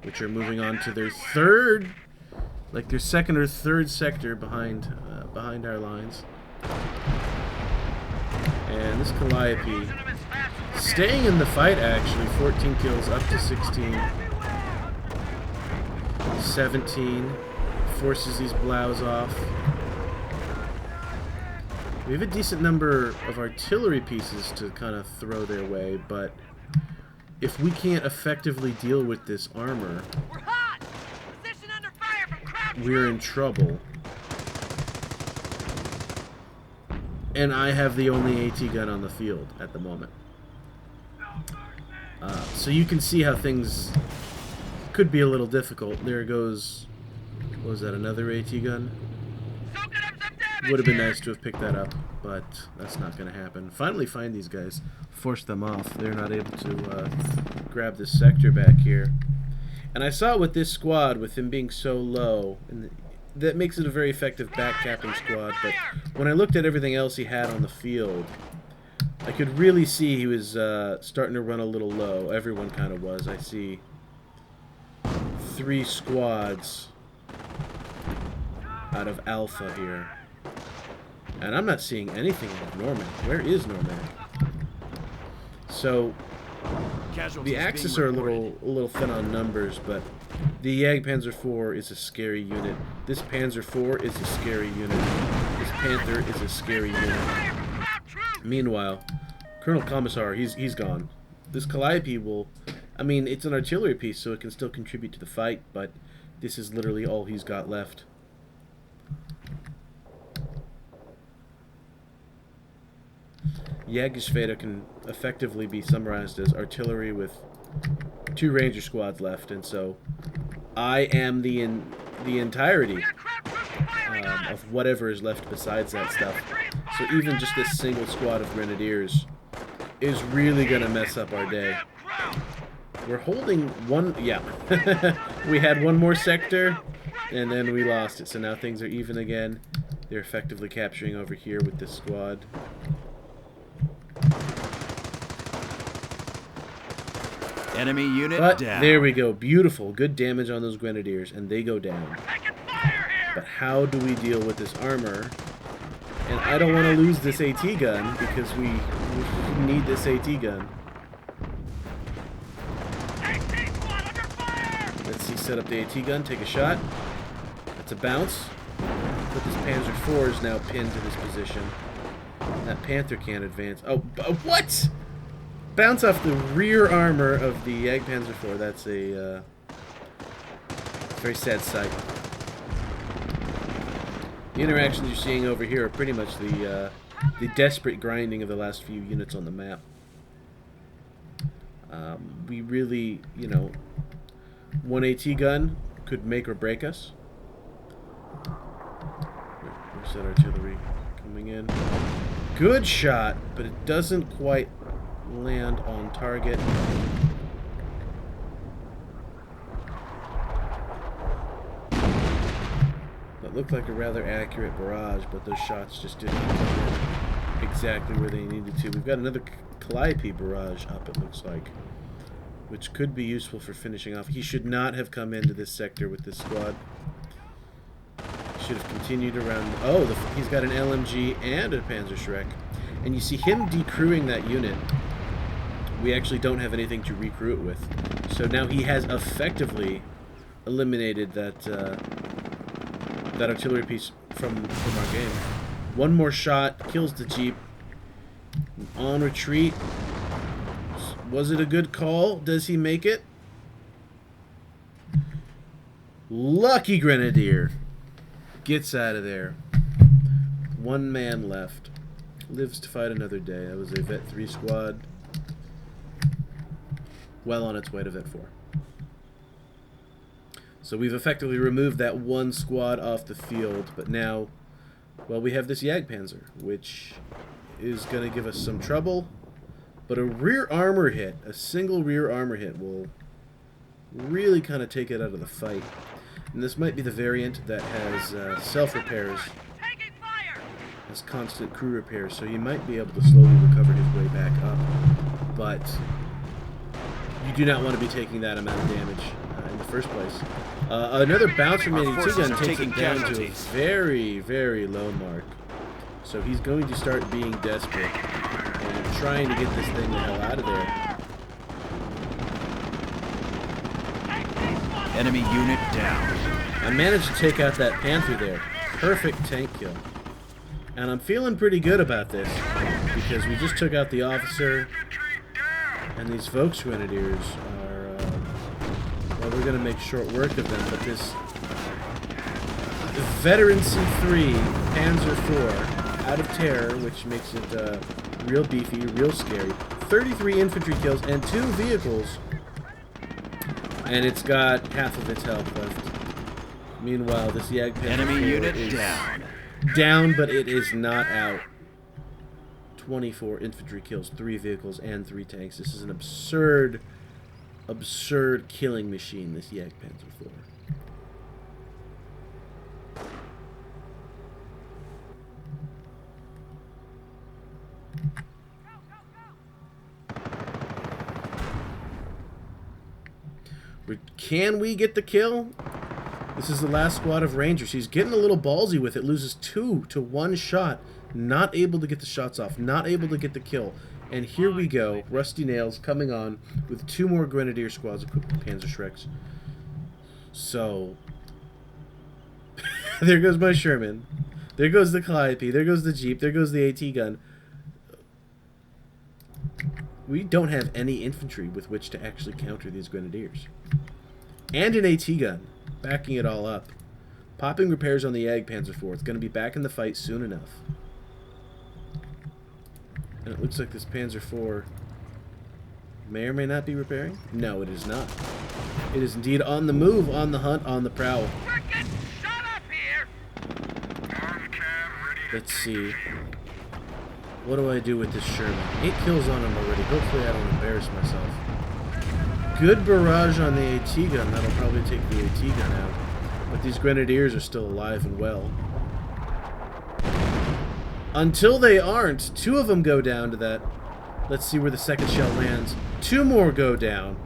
which are moving on to their third, like their second or third sector behind our lines. And this Calliope staying in the fight, actually. 14 kills up to 16. 17 forces these Blaus off. We have a decent number of artillery pieces to kind of throw their way, but if we can't effectively deal with this armor, we're in trouble. and I have the only AT gun on the field at the moment. So you can see how things could be a little difficult. There goes... What was that, another AT gun? Would have been nice to have picked that up, but that's not going to happen. Finally find these guys. Force them off. They're not able to grab this sector back here. And I saw with this squad, with him being so low, and that makes it a very effective backcapping squad, but when I looked at everything else he had on the field, I could really see he was starting to run a little low. Everyone kind of was. I see 3 squads out of Alpha here. And I'm not seeing anything out of Normac. Where is Normac? So the Axis are a little thin on numbers, but the Jagdpanzer IV is a scary unit. This Panzer IV is a scary unit. This Panther is a scary unit. Meanwhile, Colonel Commissar, he's gone. This Calliope will... I mean, it's an artillery piece, so it can still contribute to the fight, but this is literally all he's got left. Jägerschwede can effectively be summarized as artillery with 2 ranger squads left, and so I am the entirety of whatever is left besides that stuff. So even just this single squad of grenadiers is really going to mess up our day. We're holding one... Yeah. We had one more sector, and then we lost it. So now things are even again. They're effectively capturing over here with this squad. Enemy unit But down. there we go. Beautiful. Good damage on those grenadiers, and they go down. But how do we deal with this armor? And I don't want to lose this AT gun because we need this AT gun. Let's see, set up the AT gun, take a shot. That's a bounce. But this Panzer IV is now pinned to this position. That Panther can't advance. Oh, what? Bounce off the rear armor of the Jagdpanzer IV. That's a very sad sight. The interactions you're seeing over here are pretty much the desperate grinding of the last few units on the map. We really, you know, one AT gun could make or break us. Where's that artillery coming in? Good shot, but it doesn't quite land on target. That looked like a rather accurate barrage, but those shots just didn't come in exactly where they needed to. We've got another Calliope barrage up, it looks like, which could be useful for finishing off. He should not have come into this sector with this squad. Should have continued around. Oh, he's got an LMG and a Panzerschreck. And you see him decrewing that unit. We actually don't have anything to recrew it with. So now he has effectively eliminated that that artillery piece from our game. One more shot, kills the Jeep. On retreat. Was it a good call? Does he make it? Lucky Grenadier. Gets out of there. One man left. Lives to fight another day. That was a Vet 3 squad. Well on its way to Vet 4. So we've effectively removed that one squad off the field, but now, well, we have this Jagdpanzer, which is going to give us some trouble. But a rear armor hit, a single rear armor hit, will really kind of take it out of the fight. And this might be the variant that has self-repairs, has constant crew repairs, so you might be able to slowly recover his way back up. But you do not want to be taking that amount of damage in the first place. Another bounce from an AT gun takes him down to a very, very low mark. So he's going to start being desperate and trying to get this thing the hell out of there. Enemy unit down. I managed to take out that Panther there. Perfect tank kill. And I'm feeling pretty good about this because we just took out the officer, and these Volksgrenadiers are, well, we're going to make short work of them, but this Veteran C3 Panzer IV out of terror, which makes it real beefy, real scary. 33 infantry kills and 2 vehicles. And it's got half of its health left. Meanwhile, this Jagdpanzer Enemy unit is down. down, but it is not out. 24 infantry kills, 3 vehicles, and 3 tanks. This is an absurd, absurd killing machine, this Jagdpanzer 4. Can we get the kill? This is the last squad of Rangers. He's getting a little ballsy with it. Loses 2 to 1 shot. Not able to get the shots off. Not able to get the kill. And here we go. RustyNails coming on with 2 more Grenadier squads equipped with Panzerschrecks. So, there goes my Sherman. There goes the Calliope. There goes the Jeep. There goes the AT gun. We don't have any infantry with which to actually counter these Grenadiers. And an AT gun, backing it all up. Popping repairs on the Jagdpanzer 4. It's going to be back in the fight soon enough. And it looks like this Panzer 4 may or may not be repairing. No, it is not. It is indeed on the move, on the hunt, on the prowl. We're getting shot up here! Let's see. What do I do with this Sherman? 8 kills on him already. Hopefully I don't embarrass myself. Good barrage on the AT gun. That'll probably take the AT gun out. But these Grenadiers are still alive and well. Until they aren't. 2 of them go down to that. Let's see where the second shell lands. 2 more go down.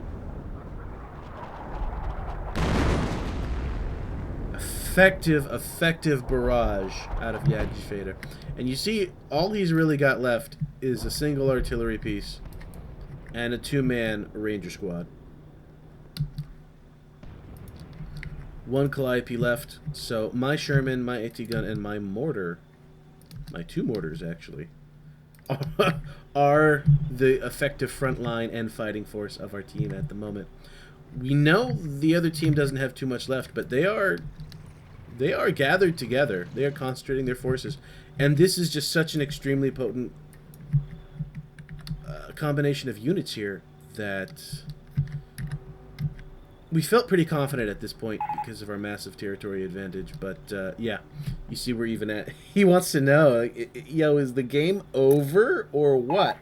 Effective barrage out of Jagdgeschwader. And you see, all he's really got left is a single artillery piece and a 2-man Ranger squad. 1 Calliope left. So my Sherman, my AT gun, and my mortar, my 2 mortars actually, are the effective front line and fighting force of our team at the moment. We know the other team doesn't have too much left, but they are gathered together. They are concentrating their forces. And this is just such an extremely potent combination of units here that we felt pretty confident at this point because of our massive territory advantage. But, yeah, you see we're even at. He wants to know, yo, is the game over or what?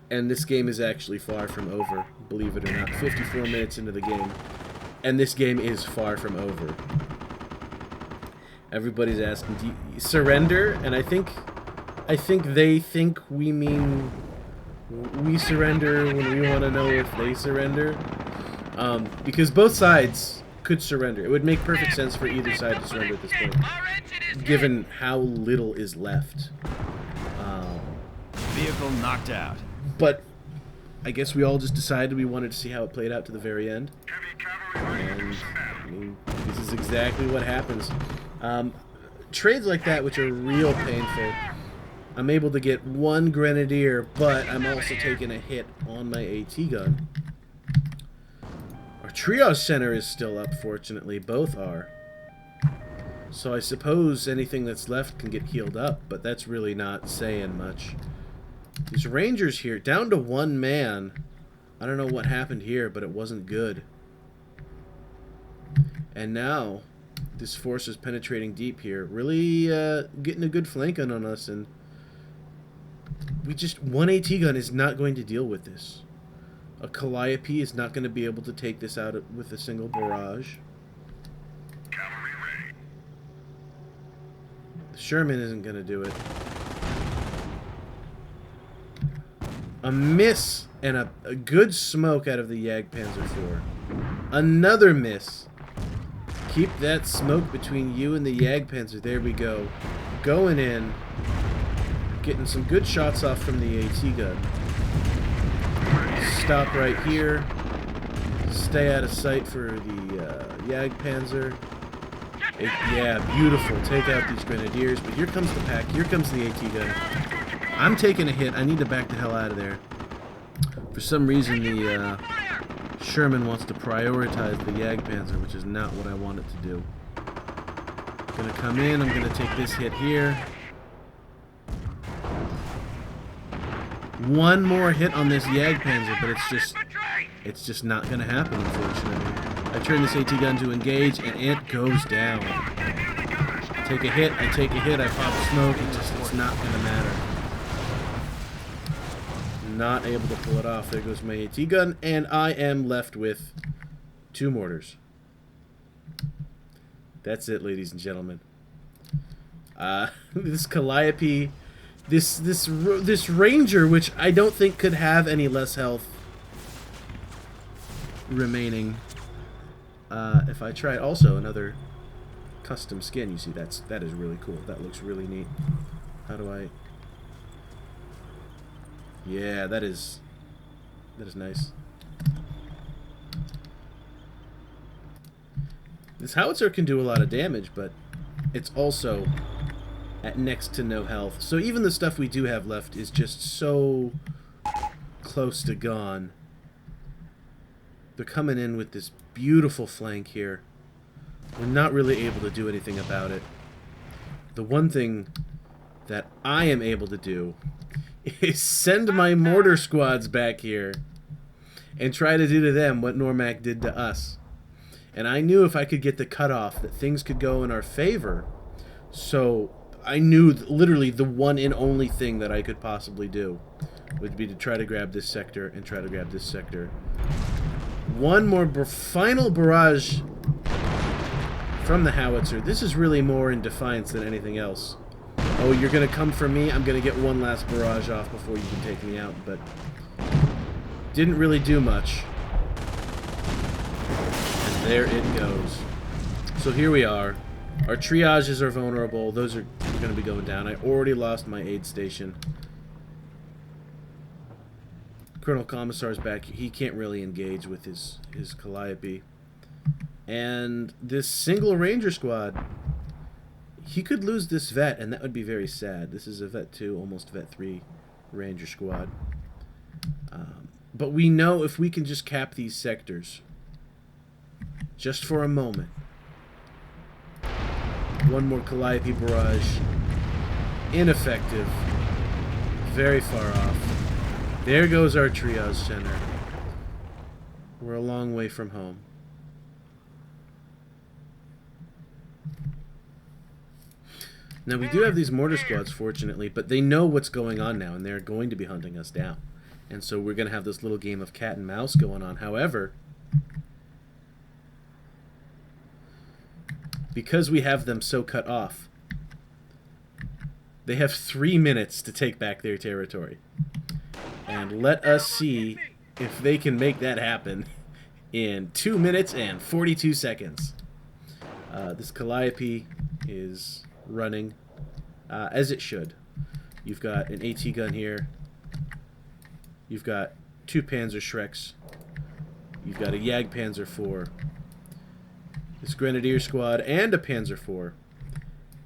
And this game is actually far from over, believe it or not. 54 minutes into the game. And this game is far from over. Everybody's asking, do you surrender? And I think they think we mean we surrender when we want to know if they surrender. Because both sides could surrender. It would make perfect sense for either side to surrender at this point, given how little is left. Vehicle knocked out. But I guess we all just decided we wanted to see how it played out to the very end. And I mean, this is exactly what happens. Trades like that, which are real painful. I'm able to get 1 Grenadier, but I'm also taking a hit on my AT gun. Our triage center is still up, fortunately. Both are. So I suppose anything that's left can get healed up, but that's really not saying much. These Rangers here, down to 1 man. I don't know what happened here, but it wasn't good. And now this force is penetrating deep here, really getting a good flank on us, and we just 1 AT gun is not going to deal with this. A Calliope is not going to be able to take this out with a single barrage. The Sherman isn't going to do it. A miss and a good smoke out of the Jagdpanzer 4. Another miss. Keep that smoke between you and the Jagdpanzer. There we go. Going in. Getting some good shots off from the AT gun. Stop right here. Stay out of sight for the Jagdpanzer. Yeah, beautiful. Take out these Grenadiers. But here comes the pack. Here comes the AT gun. I'm taking a hit. I need to back the hell out of there. For some reason, the Sherman wants to prioritize the Jagdpanzer, which is not what I want it to do. Gonna come in. I'm gonna take this hit here. One more hit on this Jagdpanzer, but it's just not going to happen, unfortunately. I turn this AT gun to engage, and it goes down. I take a hit, I pop smoke, it's not going to matter. Not able to pull it off. There goes my AT gun, and I am left with 2 mortars. That's it, ladies and gentlemen. This Calliope, this Ranger, which I don't think could have any less health remaining. If I try also another custom skin, you see that is really cool. That looks really neat. How do I? Yeah, that is nice. This howitzer can do a lot of damage, but it's also at next to no health. So even the stuff we do have left is just so close to gone. They're coming in with this beautiful flank here. We're not really able to do anything about it. The one thing that I am able to do is send my mortar squads back here and try to do to them what Normac did to us. And I knew if I could get the cutoff that things could go in our favor. So I knew literally the one and only thing that I could possibly do would be to try to grab this sector and try to grab this sector. One more final barrage from the howitzer. This is really more in defiance than anything else. Oh, you're going to come for me? I'm going to get one last barrage off before you can take me out, but didn't really do much. And there it goes. So here we are. Our triages are vulnerable. Those are going to be going down. I already lost my aid station. Colonel Commissar's back. He can't really engage with his Calliope. And this single Ranger squad, he could lose this vet, and that would be very sad. This is a vet 2, almost vet 3 Ranger squad. But we know if we can just cap these sectors, just for a moment. One more Calliope barrage. Ineffective. Very far off. There goes our triage center. We're a long way from home. Now, we do have these mortar squads, fortunately, but they know what's going on now, and they're going to be hunting us down. And so we're going to have this little game of cat and mouse going on. However, because we have them so cut off, they have 3 minutes to take back their territory. And let us see if they can make that happen in 2 minutes and 42 seconds. This Calliope is running as it should. You've got an AT gun here. You've got 2 Panzer Shreks. You've got a Jagdpanzer 4. This Grenadier squad and a Panzer 4.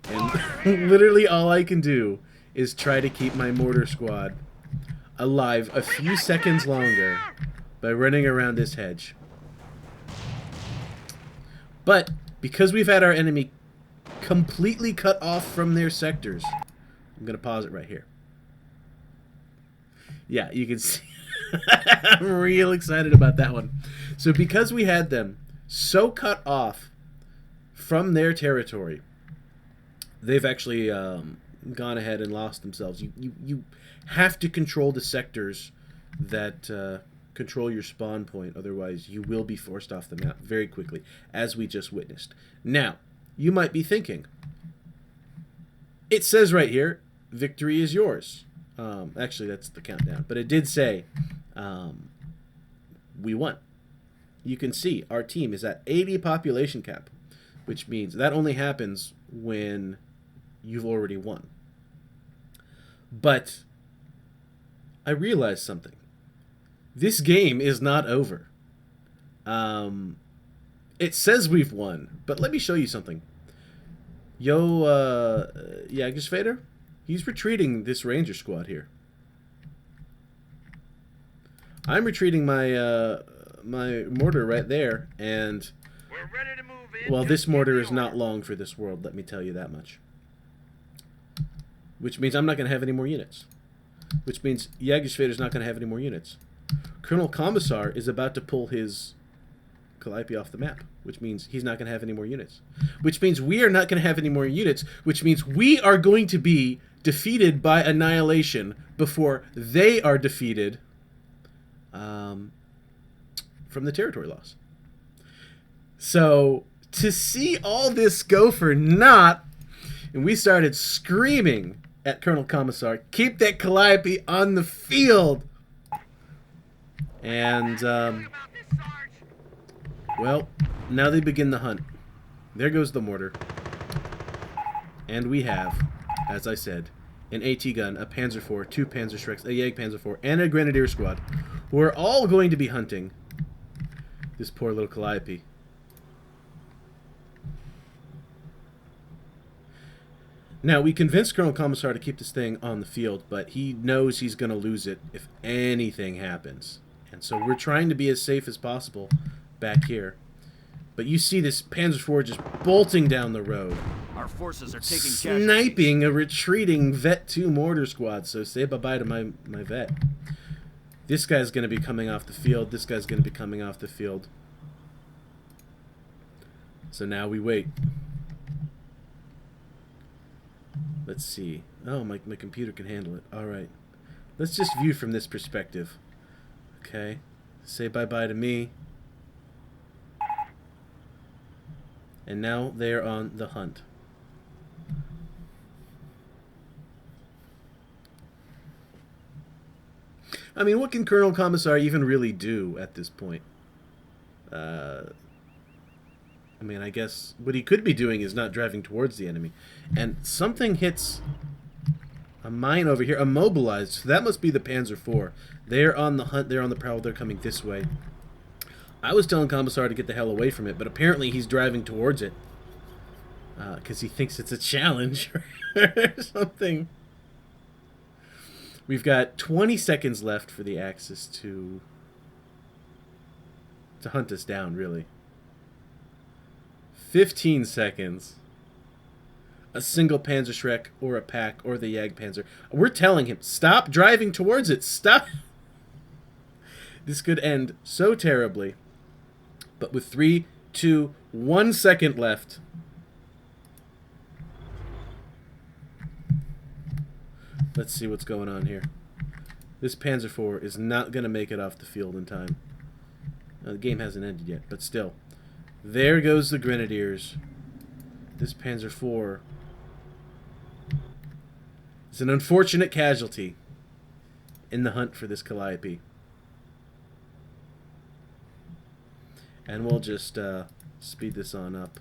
And literally all I can do is try to keep my mortar squad alive a few seconds longer by running around this hedge. But because we've had our enemy completely cut off from their sectors, I'm going to pause it right here. Yeah, you can see I'm real excited about that one. So because we had them so cut off from their territory, they've actually gone ahead and lost themselves. You have to control the sectors that control your spawn point, otherwise you will be forced off the map very quickly, as we just witnessed. Now, you might be thinking, it says right here, victory is yours. Actually, that's the countdown, but it did say we won. You can see our team is at 80 population cap, which means that only happens when you've already won. But I realized something. This game is not over. It says we've won, but let me show you something. Jägersvader, he's retreating this Ranger squad here. I'm retreating my my mortar right there, and We're ready to move in. well, this Just mortar give is me not orders. long for this world, let me tell you that much. Which means I'm not going to have any more units. which means Jägerschweder's not going to have any more units. Colonel Commissar is about to pull his Calliope off the map, which means he's not going to have any more units. Which means we are not going to have any more units, which means we are going to be defeated by annihilation before they are defeated from the territory loss. So, to see all this go for naught, and we started screaming at Colonel Commissar, keep that Calliope on the field! And, well, now they begin the hunt. There goes the mortar. And we have, as I said, an AT gun, a Panzer IV, 2 Panzerschrecks, a Jagdpanzer IV, and a Grenadier squad, who are all going to be hunting this poor little Calliope. Now, we convinced Colonel Commissar to keep this thing on the field, but he knows he's going to lose it if anything happens. And so we're trying to be as safe as possible back here. But you see this Panzer IV just bolting down the road. Our forces are taking sniping a retreating Vet 2 mortar squad. So say bye-bye to my Vet. This guy's going to be coming off the field. This guy's going to be coming off the field. So now we wait. Let's see. Oh, my computer can handle it. Alright. Let's just view from this perspective. Okay. Say bye-bye to me. And now they're on the hunt. I mean, what can Colonel Commissar even really do at this point? I mean, I guess what he could be doing is not driving towards the enemy. And something hits a mine over here, immobilized. So that must be the Panzer IV. They're on the hunt. They're on the prowl. They're coming this way. I was telling Commissar to get the hell away from it, but apparently he's driving towards it. Because he thinks it's a challenge or something. We've got 20 seconds left for the Axis to hunt us down, really. 15 seconds. A single Panzerschreck or a pack or the Jagdpanzer. We're telling him, stop driving towards it. Stop. This could end so terribly. But with 3, 2, 1 second left. Let's see what's going on here. This Panzer IV is not going to make it off the field in time. The game hasn't ended yet, but still. There goes the Grenadiers. This Panzer IV is an unfortunate casualty in the hunt for this Calliope. And we'll just speed this on up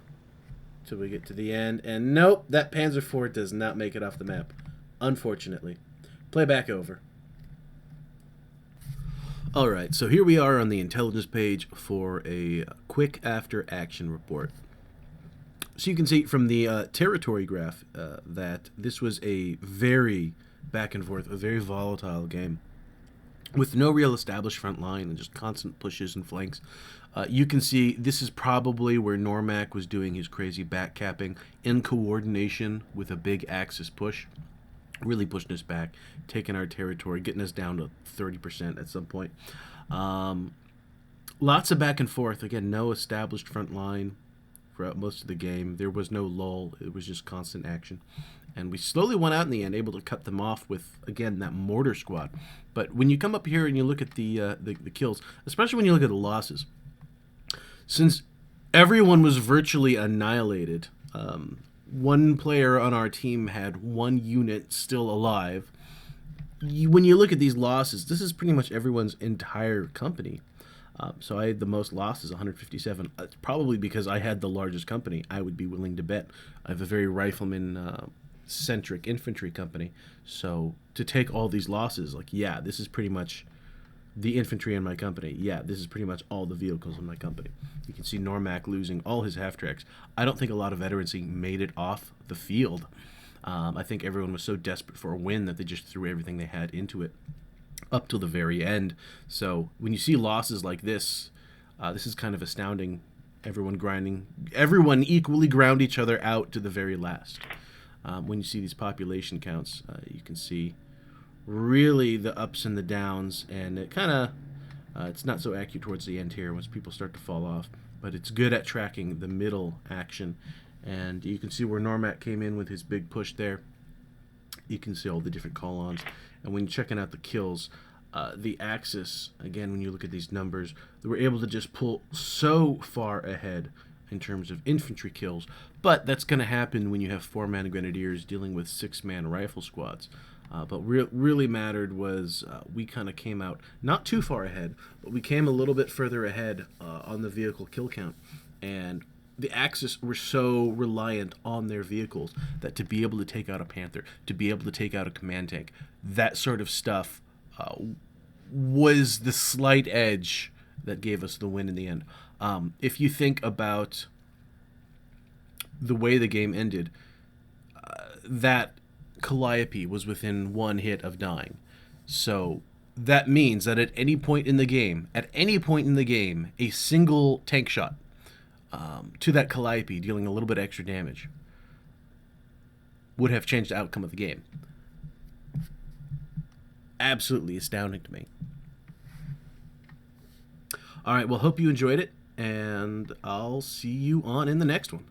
till we get to the end. And nope, that Panzer IV does not make it off the map. Unfortunately. Playback over. Alright, so here we are on the intelligence page for a quick after action report. So you can see from the territory graph that this was a very back and forth, a very volatile game with no real established front line and just constant pushes and flanks. You can see this is probably where Normac was doing his crazy back capping in coordination with a big Axis push. Really pushing us back, taking our territory, getting us down to 30% at some point. Lots of back and forth. Again, no established front line throughout most of the game. There was no lull. It was just constant action. And we slowly went out in the end, able to cut them off with, again, that mortar squad. But when you come up here and you look at the kills, especially when you look at the losses, since everyone was virtually annihilated, one player on our team had 1 unit still alive. When you look at these losses, this is pretty much everyone's entire company. So I had the most losses, 157. It's probably because I had the largest company, I would be willing to bet. I have a very rifleman-centric infantry company. So to take all these losses, like, yeah, this is pretty much the infantry in my company. Yeah, this is pretty much all the vehicles in my company. You can see Normac losing all his half-tracks. I don't think a lot of veterans made it off the field. I think everyone was so desperate for a win that they just threw everything they had into it up till the very end. So when you see losses like this, this is kind of astounding. Everyone equally ground each other out to the very last. When you see these population counts, you can see really the ups and the downs, and it kind of it's not so accurate towards the end here once people start to fall off, but it's good at tracking the middle action. And you can see where Normac came in with his big push there. You can see all the different call-ons, and when you're checking out the kills, the Axis, again, when you look at these numbers, they were able to just pull so far ahead in terms of infantry kills, but that's going to happen when you have 4-man grenadiers dealing with 6-man rifle squads. But really mattered was we kind of came out not too far ahead, but we came a little bit further ahead on the vehicle kill count, and the Axis were so reliant on their vehicles that to be able to take out a Panther, to be able to take out a command tank, that sort of stuff was the slight edge that gave us the win in the end. If you think about the way the game ended, that Calliope was within one hit of dying. So that means that at any point in the game, a single tank shot to that Calliope dealing a little bit extra damage would have changed the outcome of the game. Absolutely astounding to me. All right, well, hope you enjoyed it, and I'll see you on in the next one.